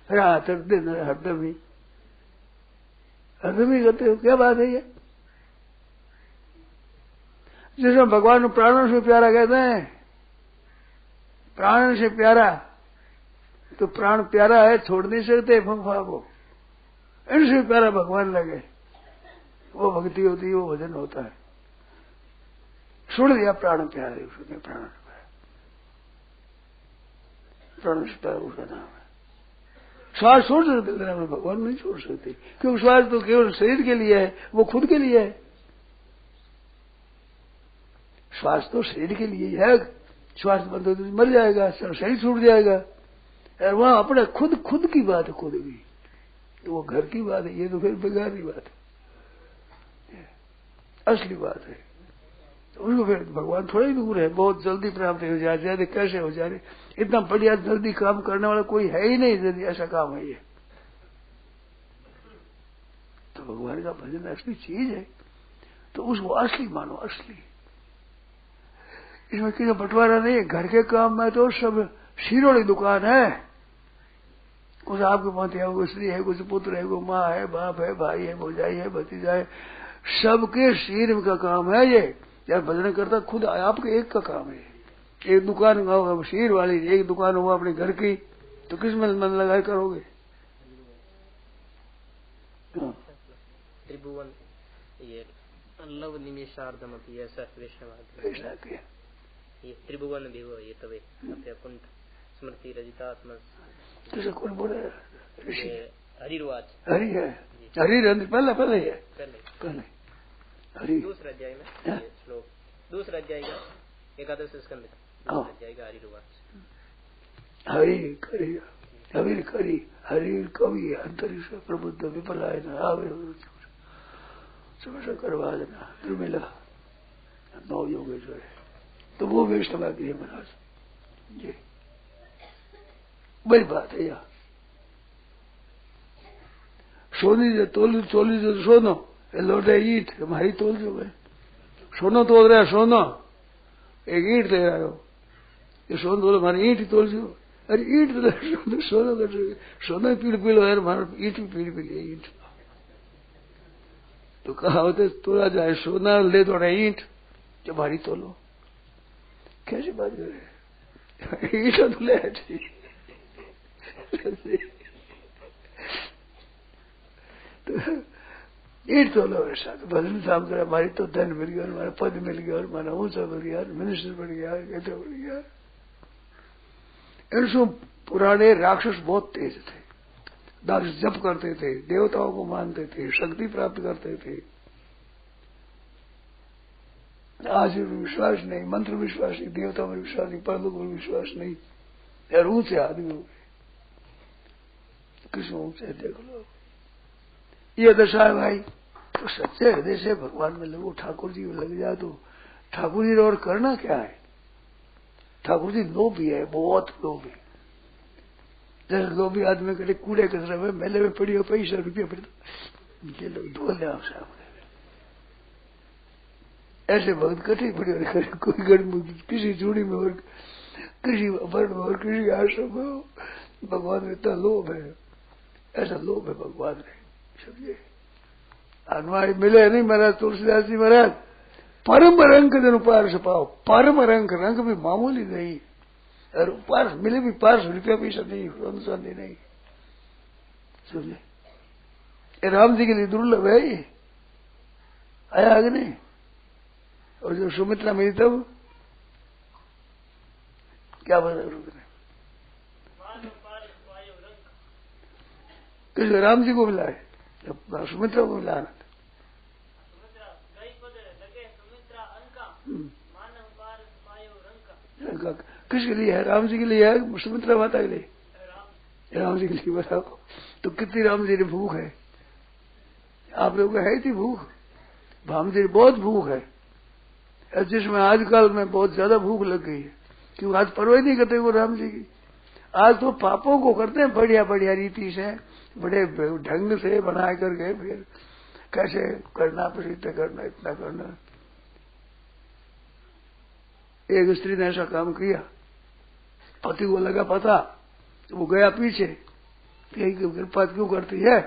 B: रात दिन हरदम ही करते हो, क्या बात है ये, जिसमें भगवान प्राणों से प्यारा कहते हैं, प्राण से प्यारा, तो प्राण प्यारा है, छोड़ नहीं सकते फंफा को, इनसे प्यारा भगवान लगे, वो भक्ति होती है, वो भजन होता है। छोड़ दिया प्राण प्यारे, उसने प्राण से प्यारा उसका नाम है। श्वास छोड़ सकते भगवान नहीं छोड़ सकते, क्योंकि श्वास तो केवल शरीर के लिए है, वो खुद के लिए है। श्वास तो शरीर के लिए ही है, श्वास बंद हो तो मर जाएगा, शरीर छूट जाएगा, और वहां अपने खुद की बात है, खुद की, तो वो घर की बात है, ये तो फिर बेकार की बात है, असली बात है। तो उसको फिर भगवान थोड़ा ही दूर है, बहुत जल्दी प्राप्त हो जाए, कैसे हो जाए, इतना बढ़िया जल्दी काम करने वाला कोई है ही नहीं, जल्दी ऐसा काम है ये। तो भगवान का भजन असली चीज है, तो उसको असली मानो, असली। इसमें किसी बंटवारा नहीं है, घर के काम में तो सब शीरोड़ी दुकान है, कुछ आपके पति है, कुछ स्त्री है, कुछ पुत्र है, कोई माँ है, बाप है, भाई है, भौजाई है, भतीजा है, सबके शीर का काम है ये। यार भजन करता खुद आपके एक का काम है, एक दुकान शीर वाली, एक दुकान हुआ अपने घर की, तो किस में मन लगाए करोगे।
C: त्रिभुवन ये लव निमेषार्धमपि ऐसा कृष्ण ये त्रिभुवन भी हुआ, ये तवे कुंठ स्मृति रजितात्मा,
B: तो कौन बोले
C: हरिवाच,
B: हरि है, हरि पहले है, पहले हरि,
C: दूसरा अध्याय में ये श्लोक, दूसरा अध्याय का 11 स्कंद का दूसरा अध्याय का हरिवाच,
B: हरि करेगा। हवीर करी हरीर कवि अंतरिक्ष प्रबुद्ध विपलाय न आवे करवा देना दुर्मिला 9 योगेश्वर है। तो वो वैष्णव गृह महाराज जी बड़ी बात है। यहाँ सोनी जो तोली जो सोनो लौटे ईट हमारी तोल जो है सोनो तोल रहा सोनो एक ईट दे रहा हो ये सोन तोल हमारी ईट ही तोल जो अरे ईट तो सोनो कर सोनो पीड़ पीड़ो है हमारा ईट भी पीड़ पीड़ी ईट तो कहा होते तोड़ा जाए सोना ले दौड़े ईट जो भारी तोलो कैसी बात कर रहे ईट तो ले ईट तो लो ऐसा तो भजन काम करे हमारी तो धन मिल गया हमारा पद मिल गया और हमारा ऊंचा मिल गया मिनिस्टर बन गया कहते बन गया। इनसो पुराने राक्षस बहुत तेज थे दास जप करते थे देवताओं को मानते थे शक्ति प्राप्त करते थे। आज विश्वास नहीं मंत्र विश्वास नहीं देवता में विश्वास नहीं परलोक में विश्वास नहीं यार ऊंचे आदमी हो गए कृष्ण ऊंचे देख लो ये दशा है भाई। तो सच्चे हृदय से भगवान में लगो ठाकुर जी में लग जाए तो ठाकुर जी और करना क्या है। ठाकुर जी लोभी है बहुत लोभी जैसे लोभी आदमी करे कूड़े कचरे में मेले में पड़ी हो ₹5 पड़ी ये लोग धो ले आप सामने ऐसे भक्त कठी पड़ी और करे कोई घर किसी चूड़ी में और किसी वर्ण में और किसी आश्रम में हो भगवान में इतना लोभ है ऐसा लोभ है भगवान ने समझे। हनुमान मिले नहीं महाराज तुलसीदास जी महाराज परम रंग जन पार्श पाओ परम रंग रंग भी मामूली नहीं और पार्श मिले भी ₹5 पैसा नहीं शांति नहीं समझे। राम जी के लिए दुर्लभ है ये आया आगे नहीं। और जो सुमित्रा मिली तब क्या बता किस राम जी को मिला है सुमित्रा को मिला आनंद किसके लिए है राम जी के लिए है सुमित्रा माता के लिए राम जी के लिए बताओ। तो कितनी राम जी ने भूख है आप लोगों को है थी भूख राम जी बहुत भूख है जिसमें आजकल में बहुत ज्यादा भूख लग गई है क्योंकि आज परवाह नहीं करते वो राम जी की। आज तो पापों को करते हैं बढ़िया बढ़िया रीति से बड़े ढंग से बना करके फिर कैसे करना प्रसिद्ध करना इतना करना। एक स्त्री ने ऐसा काम किया पति को लगा पता तो वो गया पीछे कृपा क्यों करती है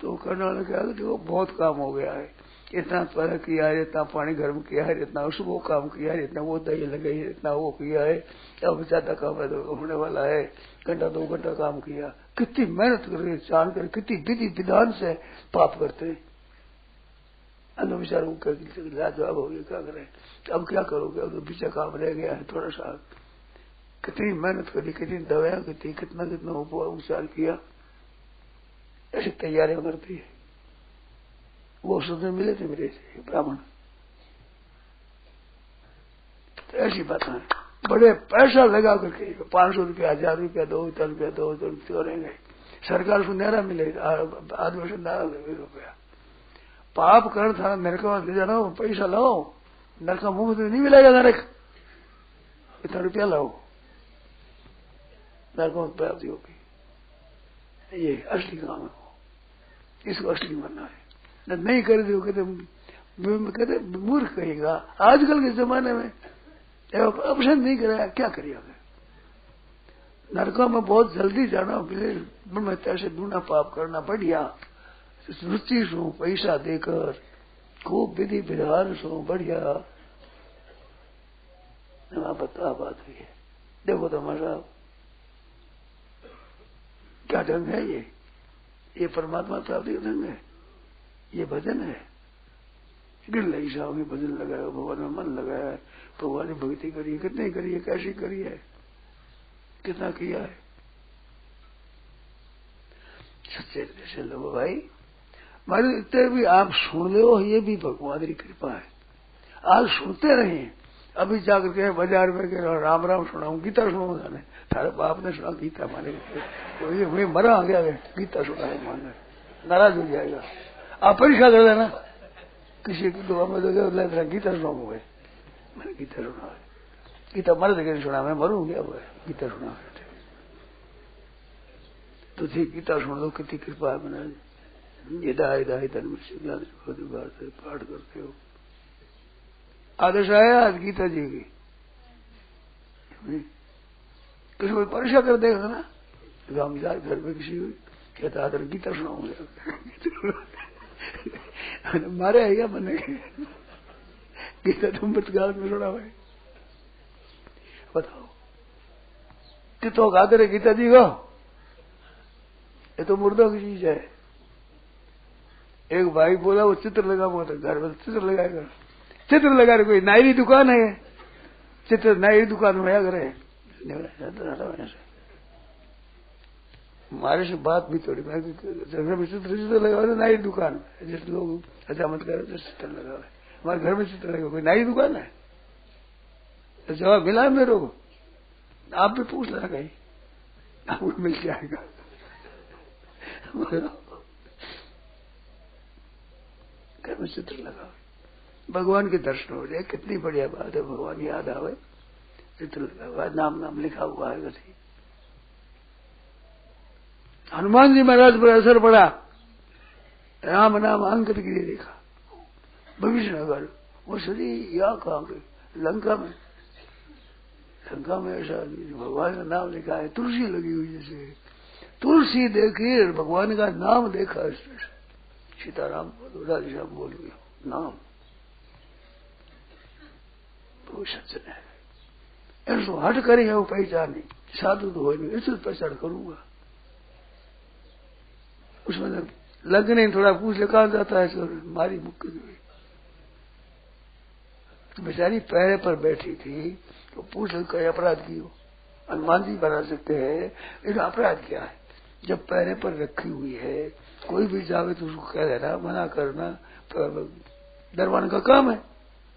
B: तो करने वाले क्या देखो बहुत काम हो गया है इतना तरह किया है इतना पानी गर्म किया है इतना वो काम किया है इतना वो दही लगाई है इतना वो किया है अब ज्यादा काम है तो होने वाला है 1-2 घंटा काम किया कितनी मेहनत करके जान कर कितनी विधि विधान से पाप करते हैं अन्य विचारों को लाजवाब हो गया क्या करें अब क्या करोगे अब तो पीछे काम रह गया है थोड़ा सा कितनी मेहनत करी कितनी दवाएं कितनी कितना उपचार किया ऐसी तैयारियां करती है। वो सुनने मिले थे मेरे से ब्राह्मण तो ऐसी बात है बड़े पैसा लगा करके 500 रुपया 1000 रुपया 2000 रुपया 2000 रुपया रहेंगे सरकार को नारा मिले आदमी से नारा ले रुपया पाप कर था नरक ले जाना पैसा लाओ नरक मुफ्त में नहीं मिलेगा नरक इतना रुपया लाओ नरक में प्राप्ति होगी ये असली काम है इसको असली बनना है नहीं कर दो कहते मूर्ख कहेगा आजकल के जमाने में ऑप्शन नहीं कराया क्या करिए नरकों में बहुत जल्दी जाना में ऐसे दूना पाप करना बढ़िया रुचि सो पैसा देकर खूब विधि विधान सो बढ़िया बता बात हुई है देखो तमाशा क्या ढंग है ये परमात्मा प्राप्ति का ढंग है ये भजन है गिर लगी साहब भजन लगाया भगवान में मन लगाया है भगवान ने भक्ति करी है कितनी करी है कैसी करी है कितना किया है सच्चे से लोगो भाई मारे इतने भी आप सुन लो ये भी भगवान की कृपा है आज सुनते रहे अभी जाकर के बाजार में के राम राम सुनाऊं, गीता सुनाऊं जाने, थारे बाप ने सुना गीता माने मैं मरा गया, गीता सुना है माने नाराज हो जाएगा। आप परीक्षा कर देना किसी की दुआ में तो गीता सुनाऊंगा भाई, मैंने गीता सुना है, गीता मर देखे सुना, मैं मरूं क्या भाई, गीता सुना है तो ठीक, गीता सुन दो, कितनी कृपा है मैंने ये दाए तन पाठ करते हो। आदेश आया आज गीता जी की, किसी को परीक्षा कर देगा ना, हम जाए घर में किसी कहता आदर गीता सुनाऊंगे मारे है क्या बने गीता तुम बतगाल में सुना भाई, बताओ कितो आदर है गीता जी को, ये तो मुर्दों की चीज है। एक भाई बोला वो चित्र लगा हुआ था घर में, चित्र लगाएगा, चित्र लगा रहे, कोई नाई दुकान है, चित्र नाई दुकान में करे हमारे से बात भी थोड़ी, मैं घर में चित्र लगा रहे नाई दुकान, जिस लोग हजामत करे तो चित्र लगा रहे, हमारे घर में चित्र लगा, कोई नाई दुकान है? तो जवाब मिला मेरे को, आप भी पूछ लेना कहीं, आपको मिल जाएगा। घर में चित्र लगा, भगवान के दर्शन हो जाए, कितनी बढ़िया बात है, भगवान याद आवे, चित्र लगा हुआ, नाम लिखा हुआ है। वैसे हनुमान जी महाराज पर असर पड़ा, राम नाम अंकित के लिए लिखा, भविष्य नगर वो सदी या कहा लंका में, लंका में ऐसा भगवान का नाम लिखा है, तुलसी लगी हुई, जैसे तुलसी देखी भगवान का नाम देखा, सीताराम बोलो, राधेश्याम बोलो, नाम वो सज्जन है, ऐसो हट करे वो पहचानी, साधु तो हो नहीं, ऐसे पहचान करूंगा। उसमें लगने थोड़ा पूछ ले, कहा जाता है सर, मारी मुक्की गई, तो बेचारी पैरे पर बैठी थी, तो पूछ ले कई अपराध की हो, हनुमान जी बना सकते हैं, लेकिन अपराध क्या है? जब पैरे पर रखी हुई है, कोई भी जावे तो उसको कह देना, मना करना, दरबान का काम है।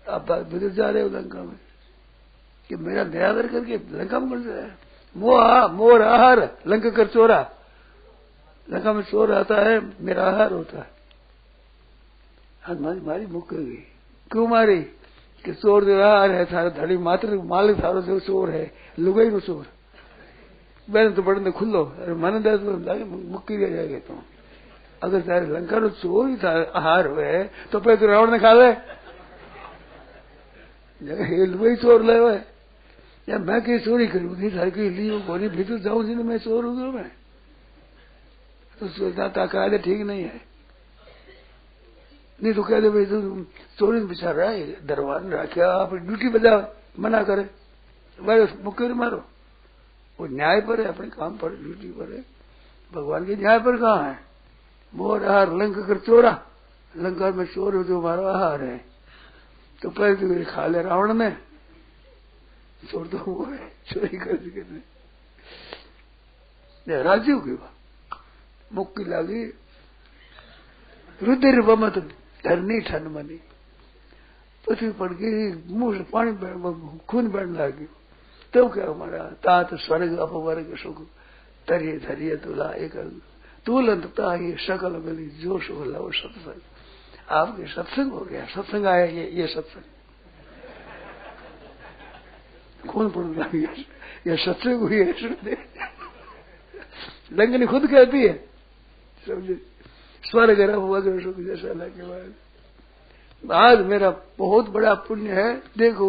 B: आप बिगड़ जा रहे हो लंका में, कि मेरा निरादर करके लंका में कर जाए, मोर आहार लंका कर चोरा, लंका में चोर आता है, मेरा आहार होता है। हनुमान मारी मुक्क गई, क्यों मारी? कि चोर जो आहार है थारा धड़ी मात्र मालिक थारो जो चोर है, लुगाई नो चोर, मैंने तो बड़े खुल्लो, अरे मन दे तो मुक्की दे जाएगा। तो अगर तारे लंका नो चोर ही था आहार हुए तो पे तो रावण ने खा ले, लुगाई चोर ले हुए, या मैं कहीं चोरी करूँ नहीं, थारी कहीं ली गोरी भीतर जाऊं जी, मैं चोर हो गया, मैं तो सोचना ताका ठीक नहीं है, नहीं तो कह दे भाई तो चोरी बिचार रहा है, दरबार ने रखा, आप ड्यूटी बजा, मना करे भाई मुक्के मारो, वो न्याय पर है, अपने काम पर, ड्यूटी पर है, भगवान के न्याय पर कहाँ है? मोर आहार लंका कर चोरा, लंका में चोर हो जो हमारा आहार है, तो पहले तो खा ले रावण ने, चोर तो वो है, चोरी कर राजीव की बात मुक्की लगी, रुद्र बमत धरनी ठन मनी, पृथ्वी पड़ गई, मुंह से पानी खून बहने लगी, तो क्या हमारा तात स्वर्ग अपवर्ग सुख तरिये धरिये तुला एक तुलंतता ये सकल मिली जो सुख लव सत्संग, आपके सत्संग हो गया, सत्संग आया, ये सत्संग खून पड़ने लगी, ये सत्संग हुई है। लंगनी खुद कहती है, समझे, स्वर्ग अपवर्ग सुख जैसा लगे बाद, आज मेरा बहुत बड़ा पुण्य है, देखो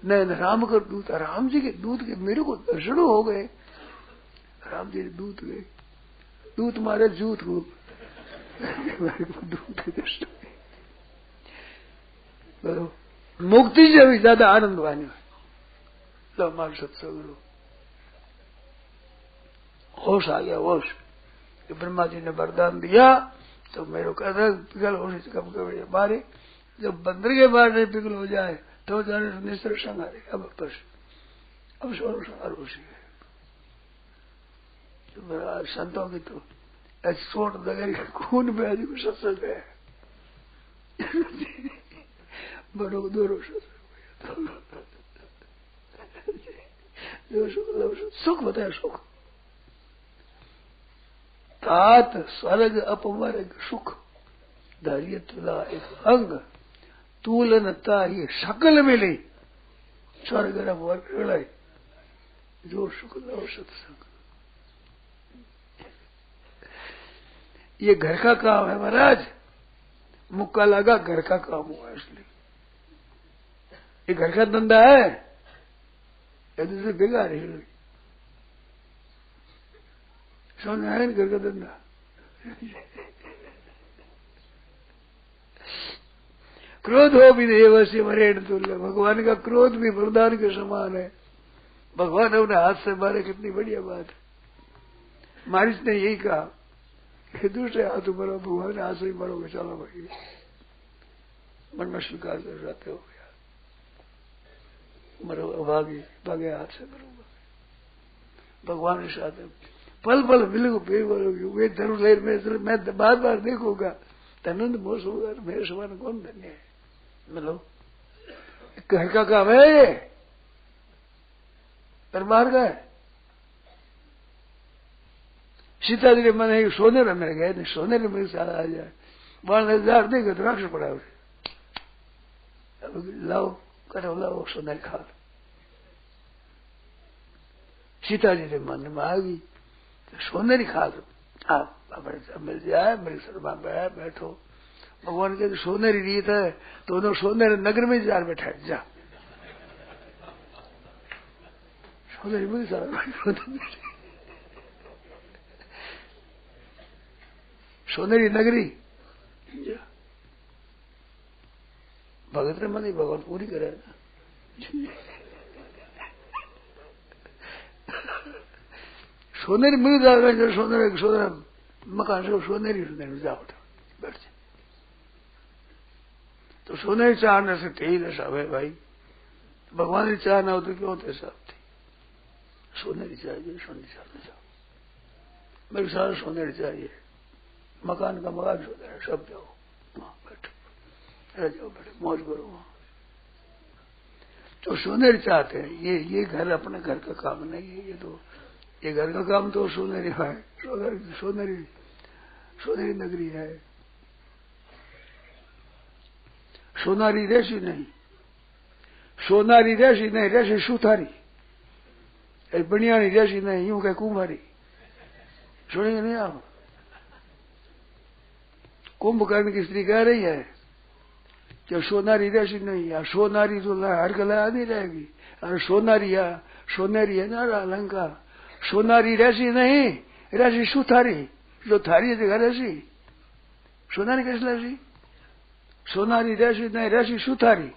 B: नैन राम कर दूत, राम जी के दूत के मेरे को दर्शन हो गए, राम जी दूत गए, दूत मारे जूत को दूत के दर्शन, मुक्ति से भी ज्यादा आनंद वानी लो हमारे सत्संग, होश आ गया, होश, ब्रह्मा जी ने वरदान दिया तो मेरे को कहता पिघल होने से कब कब बारे, जब बंदर के बाहर नहीं पिघल हो जाए तो जाने निश्चर संगारे, अब स्वर संगार हो सके। तो मेरा संतों की तो ऐसी चोट लगे खून में आज को सत्संग है, बड़ो दोनों सत्संग, सुख बताया सुख। तात स्वर्ग अपवर्ग सुख धैर्य तुला एक अंग तूलनता ये सकल मिली स्वर्ग अपवर्ग जो सुख लो सत्संग। ये घर का काम है महाराज, मुक्का लगा घर का काम हुआ इसलिए। ये घर का धंधा है, ये दूसरे बेकार है। समझ आया घर का धंधा। क्रोध हो भी नहीं वैसे मरे तुल्य। भगवान का क्रोध भी वरदान के समान है। भगवान अपने हाथ से मारे, कितनी बढ़िया बात है। मारिस ने यही कहा कि दूसरे हाथ मरो, भगवान हाथ से ही मरोगे, चलो भाई मन में स्वीकार कर जाते हो गया, मरो भागे भागे हाथ से मरोगा। भगवान के साथ पल पल मिलोगे वे धर्म लेर में मैं बार बार देखूंगा तनंद मोश होगा, मेरे समान कौन धन्य है। मिलो घर का काम है ये, दरबार का है। सीता जी मन है सोने में मेरे गए, सोने में मेरे सारा आ जाए, 12,000 देगा तो राक्षस पड़ा उसे। लाओ करो लाओ सोने खा। सीता जी के मन में आ गई तो सोने खा दो, आप मिल जाए मेरे शर्मा बैठो। भगवान के सोनेरी रीत है तो उन्होंने सोनेरी नगर में जार बैठा जा, सोनेरी में सोनेरी नगरी भगत ने मन भगवान पूरी करे ना। सोनेरी मिल जाएगा, सोनेरी मकान से सोनेरी जा बैठ जाए। तो सोनेरी चाहने से थे ही सब है भाई, भगवान की चाह ना हो तो क्यों थे सब थे। सोनेरी चाहिए, सोनेरी चाहते जाओ, मेरे सारा सोनेरी चाहिए, मकान का मकान सोनेरी, सब जाओ बैठो, रह जाओ बैठो, मौज करो वहां। तो सोनेरी चाहते हैं, ये घर अपने घर का काम नहीं है, ये घर का काम तो सोनेरी है, सोनेरी नगरी है। सोनारी रेशी नहीं, सोनारी रेशी नहीं, रेशी सुथारी, बनियानी रेशी नहीं, यूं कह कुम्हारी। सुनेंगे नहीं आप? कुंभकर्ण की स्त्री कह रही है कि सोनारी रेशी नहीं, या सोनारी तो हर कला नहीं रहेगी, अरे सोनेरी है ना अलंकार। सोनारी रेशी नहीं, रेशी सुथारी, जो थारी जगह रेशी, सोनारी कैसे रेशी? सोनारी रेशी नहीं, रेशी सुथारी,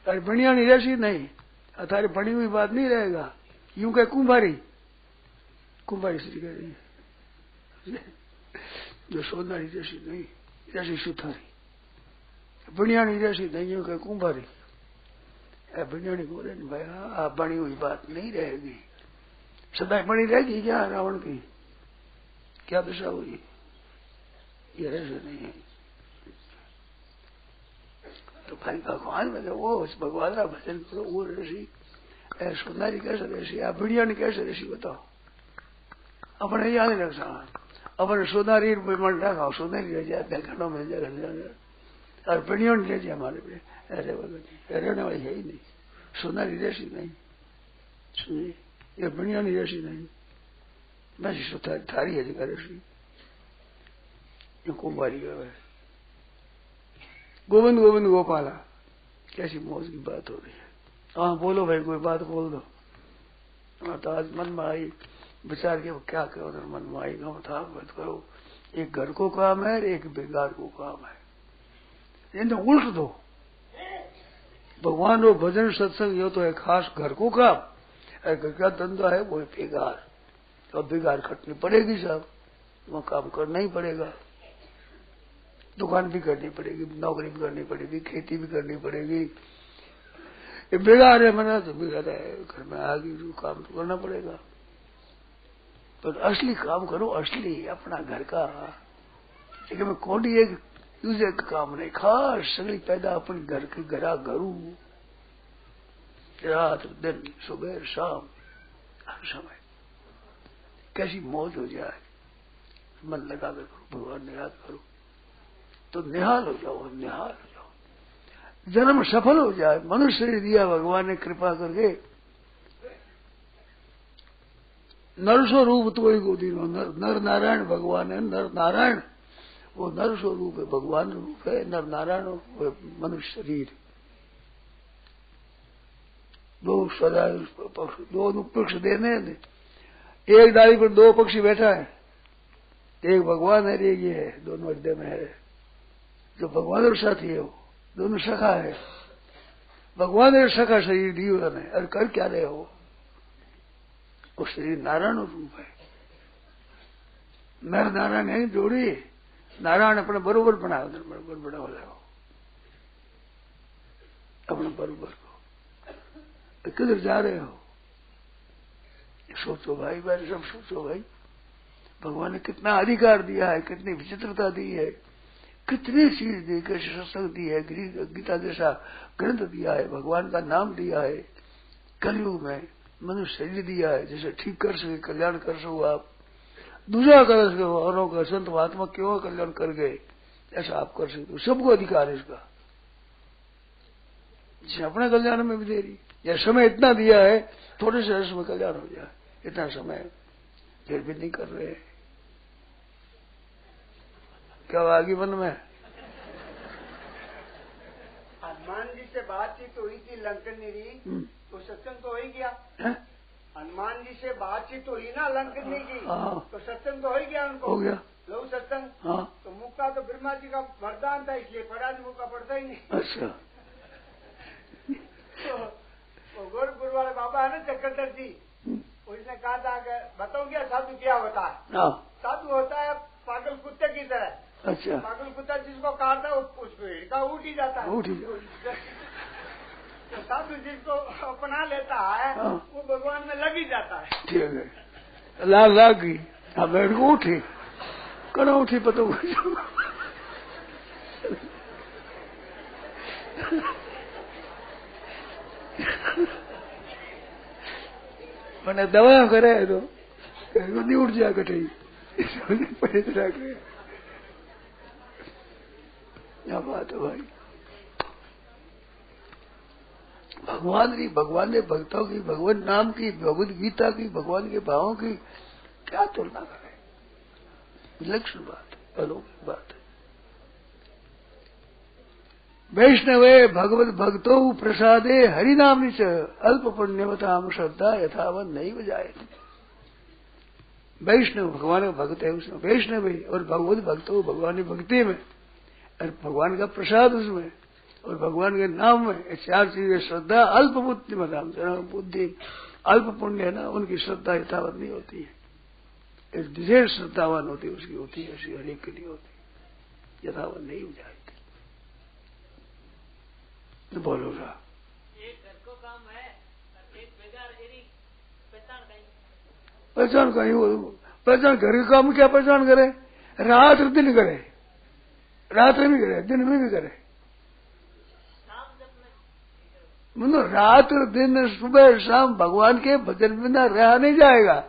B: अरे बनियानी रेशी नहीं, अथारी बनी हुई बात नहीं रहेगा, यूं कह कुंभारी, कुंभारी स्त्री कह रही है जो सोनारी रेशी नहीं, रेशी सुथारी, बनियानी रेशी नहीं, यूं कह कुंभारी। बनियानी बोले भाई हाँ बनी हुई बात नहीं रहेगी, सदा बनी रहेगी क्या? रावण की क्या दशा हुई? ये रेशी नहीं है। तो भाई भगवान में वो भगवान का भजन करो, वो ऋषि सोनारी कैसे ऋषि, आप बढ़िया कैसे ऋषि बताओ? अपने याद नहीं रखा, अपने सोनारी मन रखा, सोनारी रह जाए घरों में जाए, और बढ़िया नहीं रह जाए हमारे पे, ऐसे बोलो रहने वाली है ही नहीं। सोनारी ऋषि नहीं, सुनिए ये बढ़िया नहीं ऋषि नहीं, मैं थारी है जगह ऋषि, ये कुंभारी है। गोविंद गोविंद गोपाला, कैसी मौज की बात हो रही है। हाँ बोलो भाई, कोई बात बोल दो। तो आज मन में आई विचार के क्या करो, मन में आई था मत करो, एक घर को काम है एक बेगार को काम है, इन्हें उल्ट दो। भगवान रो भजन सत्संग यो तो है खास घर को काम, घर का धंधा है वो है बेगार, तो बेगार खटनी पड़ेगी साहब, वहां काम करना ही पड़ेगा, दुकान भी करनी पड़ेगी, नौकरी भी करनी पड़ेगी, खेती भी करनी पड़ेगी। ये बेगार है मना तो बेगार है, घर में आ गई काम तो करना पड़ेगा, पर तो असली काम करो, असली अपना घर का। लेकिन मैं कोडी एक दूसरे का काम नहीं, खास सगली पैदा अपने घर के घरू, रात दिन सुबह शाम हर समय कैसी मौज हो जाए, मन लगा कर करो, भगवान ने याद करो तो निहाल हो जाओ, निहाल हो जाओ, जन्म सफल हो जाए। मनुष्य ने दिया भगवान ने कृपा करके, नरसो रूप तो ही गोदी नो, नर नारायण भगवान है, नर नारायण वो नर स्वरूप है, भगवान रूप है, नर नारायण वो मनुष्य शरीर। दो सदा दो पक्ष देने, एक डाली पर दो पक्षी बैठा है, एक भगवान है, एक ये है, दोनों अड्डे में है। जो भगवान और साथी है वो दोनों सखा है, भगवान और सखा शरीर जीवन है। और कर क्या रहे हो, वो शरीर नारायण रूप है, नर नारायण है जोड़ी। नारायण अपने बरोबर बना, बरोबर बड़ा हो जाओ अपने बरोबर को। किधर जा रहे हो सोचो भाई, भाई सब सोचो भाई। भगवान ने कितना अधिकार दिया है, कितनी विचित्रता दी है, कितनी चीज दी, कैसे सत्संग दी है, गीता जैसा ग्रंथ दिया है, भगवान का नाम दिया है, कलयुग में मनुष्य शरीर दिया है जैसे ठीक कर सके, कल्याण कर सको आप, दूसरा कर सके, औरों का संत महात्मा क्यों कल्याण कर गए ऐसा आप कर सकते हो। सबको अधिकार है इसका, जिसे अपने कल्याण में भी दे रही। यह समय इतना दिया है, थोड़े से समय कल्याण हो जाए, इतना समय फिर भी नहीं कर रहे। क्या आगे मन में
D: हनुमान जी से बातचीत हुई थी लंकनी तो सत्संग तो हो ही गया। हनुमान जी से बातचीत हुई ना लंकनी की, तो सत्संग तो हो ही गया उनको,
B: हो गया
D: लो सत्संग। तो मुक्का तो ब्रह्मा जी का वरदान था, इसलिए पढ़ा, मुक्का पढ़ता ही नहीं।
B: अच्छा
D: तो गोरखपुर वाले बाबा है ना चक्रधर जी, उसने कहा था कि बताओ क्या साधु क्या होता है। साधु होता है पागल कुत्ते की तरह।
B: अच्छा,
D: पागल कुत्ता जिसको काटता है उस भीड़ का उठ ही जाता है,
B: उठ ही
D: तो साधु जिसको अपना लेता है वो भगवान में लग ही जाता है।
B: ठीक है, लाग गई, अब बैठ को उठी कड़ा उठी पता मैंने दवा करे तो नहीं उठ जा कटे क्या बात है भाई। भगवान ने भक्तों की, भगवान नाम की, भगवद गीता की, भगवान के भावों की क्या तुलना करे, विलक्षण बात है, अलौकिक बात है। वैष्णवे भगवत भक्तो प्रसादे हरिनाम च अल्प पुण्यवताम श्रद्धा यथावत नहीं बजाए। वैष्णव भगवान का भक्त है उसमें, वैष्णव और भगवत भक्तो भगवान की भक्ति में और भगवान का प्रसाद उसमें और भगवान के नाम में, चार चीजें श्रद्धा अल्प बुद्धि मदाम बुद्धि अल्प पुण्य है ना, उनकी श्रद्धा यथावत नहीं होती है, एक विशेष श्रद्धावान होती है उसकी होती है, ऐसी हरेक के लिए होती है, यथावत नहीं हो जाएगी। तो बोलो रहा पहचान कहीं हो, पहचान घर के काम क्या पहचान करे, रात दिन करे, रात में भी करे दिन में भी करे, मतलब रात दिन सुबह शाम भगवान के भजन बिना रहा नहीं जाएगा।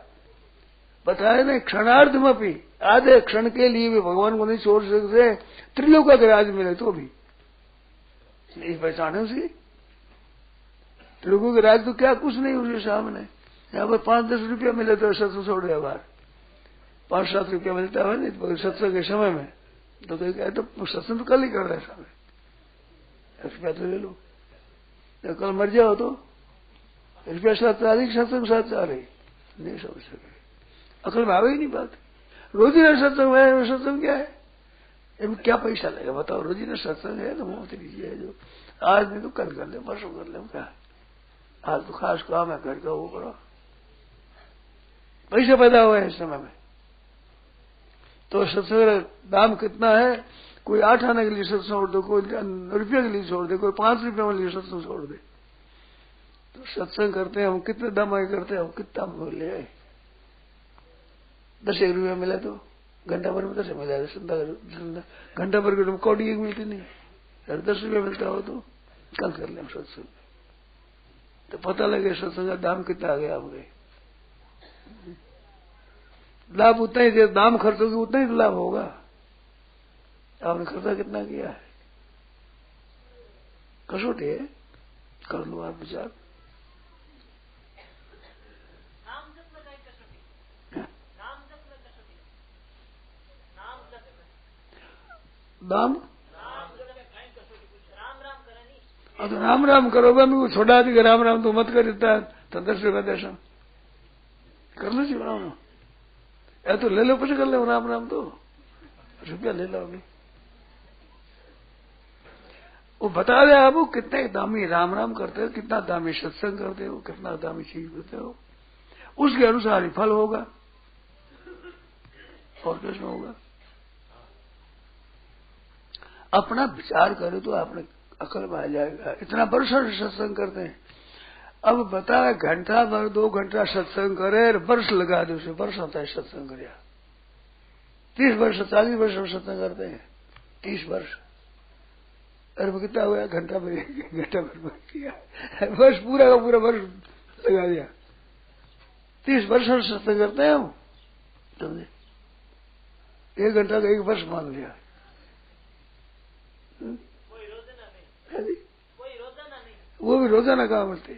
B: बताए नहीं क्षणार्थ में भी, आधे क्षण के लिए भी भगवान को नहीं छोड़ सकते, त्रिलोक का राज मिले तो भी नहीं पहचाने उसकी। त्रिलोकों के राज तो क्या कुछ नहीं उसके सामने। यहाँ पर 5-10 रुपया मिले तो सत्संग छोड़ दे, बार 5-7 रुपया मिलता है नहीं तो सत्संग के समय में तो क्या, तो सत्संग तो कल ही कर रहे समय, रुपया तो ले लो, जब कल मर जाओ तो रुपया साथ अधिक सत्संग साथ आ रही नहीं समझ सके, अकल में आवे ही नहीं बात। रोजीना सत्संग है, सत्संग क्या है, क्या पैसा लगेगा बताओ, रोजीना सत्संग है तो मुफ्त लीजिए, जो आज नहीं तो कल कर ले, परसों कर ले, क्या आज तो खास काम है घर का, वो करो, पैसा पैदा हुआ है इस समय में। तो सत्संग दाम कितना है, कोई 8 आने के लिए सत्संग छोड़ दे, कोई रुपये के लिए छोड़ दे, कोई 5 रुपये के लिए सत्संग छोड़ दे। तो सत्संग करते हैं हम, कितने दाम आगे करते हैं हम, कितना मूल्य है, 10 रुपया मिला तो घंटा भर में 10 मिला, घंटा भर की कौड़ी मिलती नहीं, अगर 10 रुपया मिलता हो तो कल कर ले हम सत्संग, तो पता लगे सत्संग का दाम कितना आ गया हम गए। लाभ उतना ही, दाम खर्चोगे उतना ही तो लाभ होगा। आपने खर्चा कितना किया है? कसौटी है, कर लो आप विचार। दाम तो राम राम करोगे, मैं छोड़ा दी राम राम तो मत कर देता तो 10 रुपया दर्शन करना चाहिए। राम या तो ले लो, પછી कर लो राम राम, तो रुपया ले लो अभी। वो बता दे आपको कितने दामी राम राम करते हो, कितना दामी सत्संग करते हो, कितना दामी चीज करते हो, उसके अनुसार ही फल होगा और कैसे होगा। अपना विचार करे तो आपने अकल में आ जाएगा। इतना वर्षों से सत्संग करते हैं, अब बता घंटा भर 2 घंटा सत्संग करे, वर्ष लगा दे उसे, वर्ष होता है सत्संग कर, 30 वर्ष 40 वर्ष सत्संग करते हैं, 30 वर्ष। अरे वो कितना हुआ, घंटा भर किया, वर्ष पूरा का पूरा वर्ष लगा दिया। 30 वर्ष सत्संग करते हैं हम, समझे? 1 घंटा का 1 वर्ष मान लिया। वो भी रोजाना काम होते,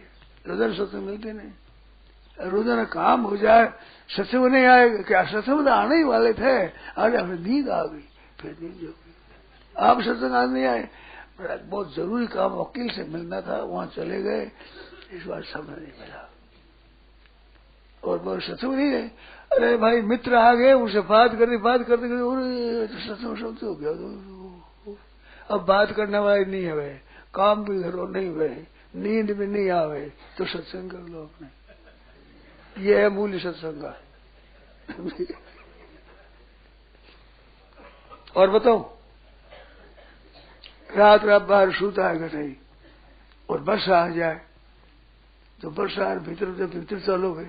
B: रोजाना सत्संग मिलते नहीं। रोजाना काम हो जाए, सत्संग नहीं आए क्या? सत्संग तो आने ही वाले थे, अरे हमें नींद आ गई, फिर नींद हो गई। आप सत्संग आज नहीं आए, बहुत जरूरी काम वकील से मिलना था, वहां चले गए, इस बार समय नहीं मिला और बहुत सत्संग नहीं गए। अरे भाई मित्र आ गए, उनसे बात करते सत्संग हो गया। अब बात करने वाले नहीं है, काम भी घरों नहीं हुए, नींद भी नहीं आवे, तो सत्संग कर लो अपने। ये है मूल्य सत्संग का। और बताओ, रात बाहर सूता है गठई और वर्षा आ जाए, तो वर्षा भीतर चलोगे,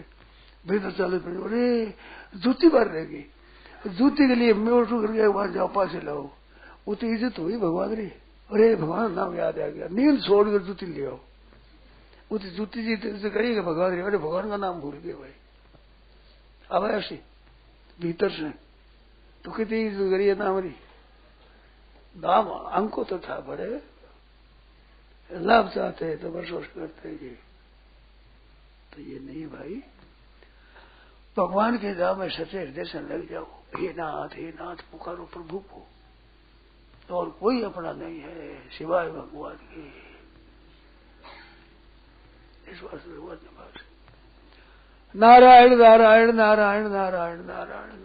B: भीतर चलो, अरे जूती भर रहेगी, जूती के लिए मैं उठू करके वहां जाओ, पास लाओ, वो तो इज्जत हुई भगवान री। अरे भगवान नाम याद आ गया, नींद छोड़कर जूती ले आओ, वो तो जूती जी से करेगा भगवान री। अरे भगवान का नाम भूल गए भाई, अब ऐसी भीतर से तो कितनी इज्जत करिए ना हमारी। नाम अंको तो था बड़े, लाभ चाहते हैं तो बरसोस करते हैं, तो ये नहीं भाई। भगवान के नाम में सच्चे हृदय से लग जाओ, हे नाथ पुकारो प्रभु को, और कोई अपना नहीं है सिवाय भगवान के। इस वास्ते भगवान ने बात, नारायण नारायण नारायण नारायण नारायण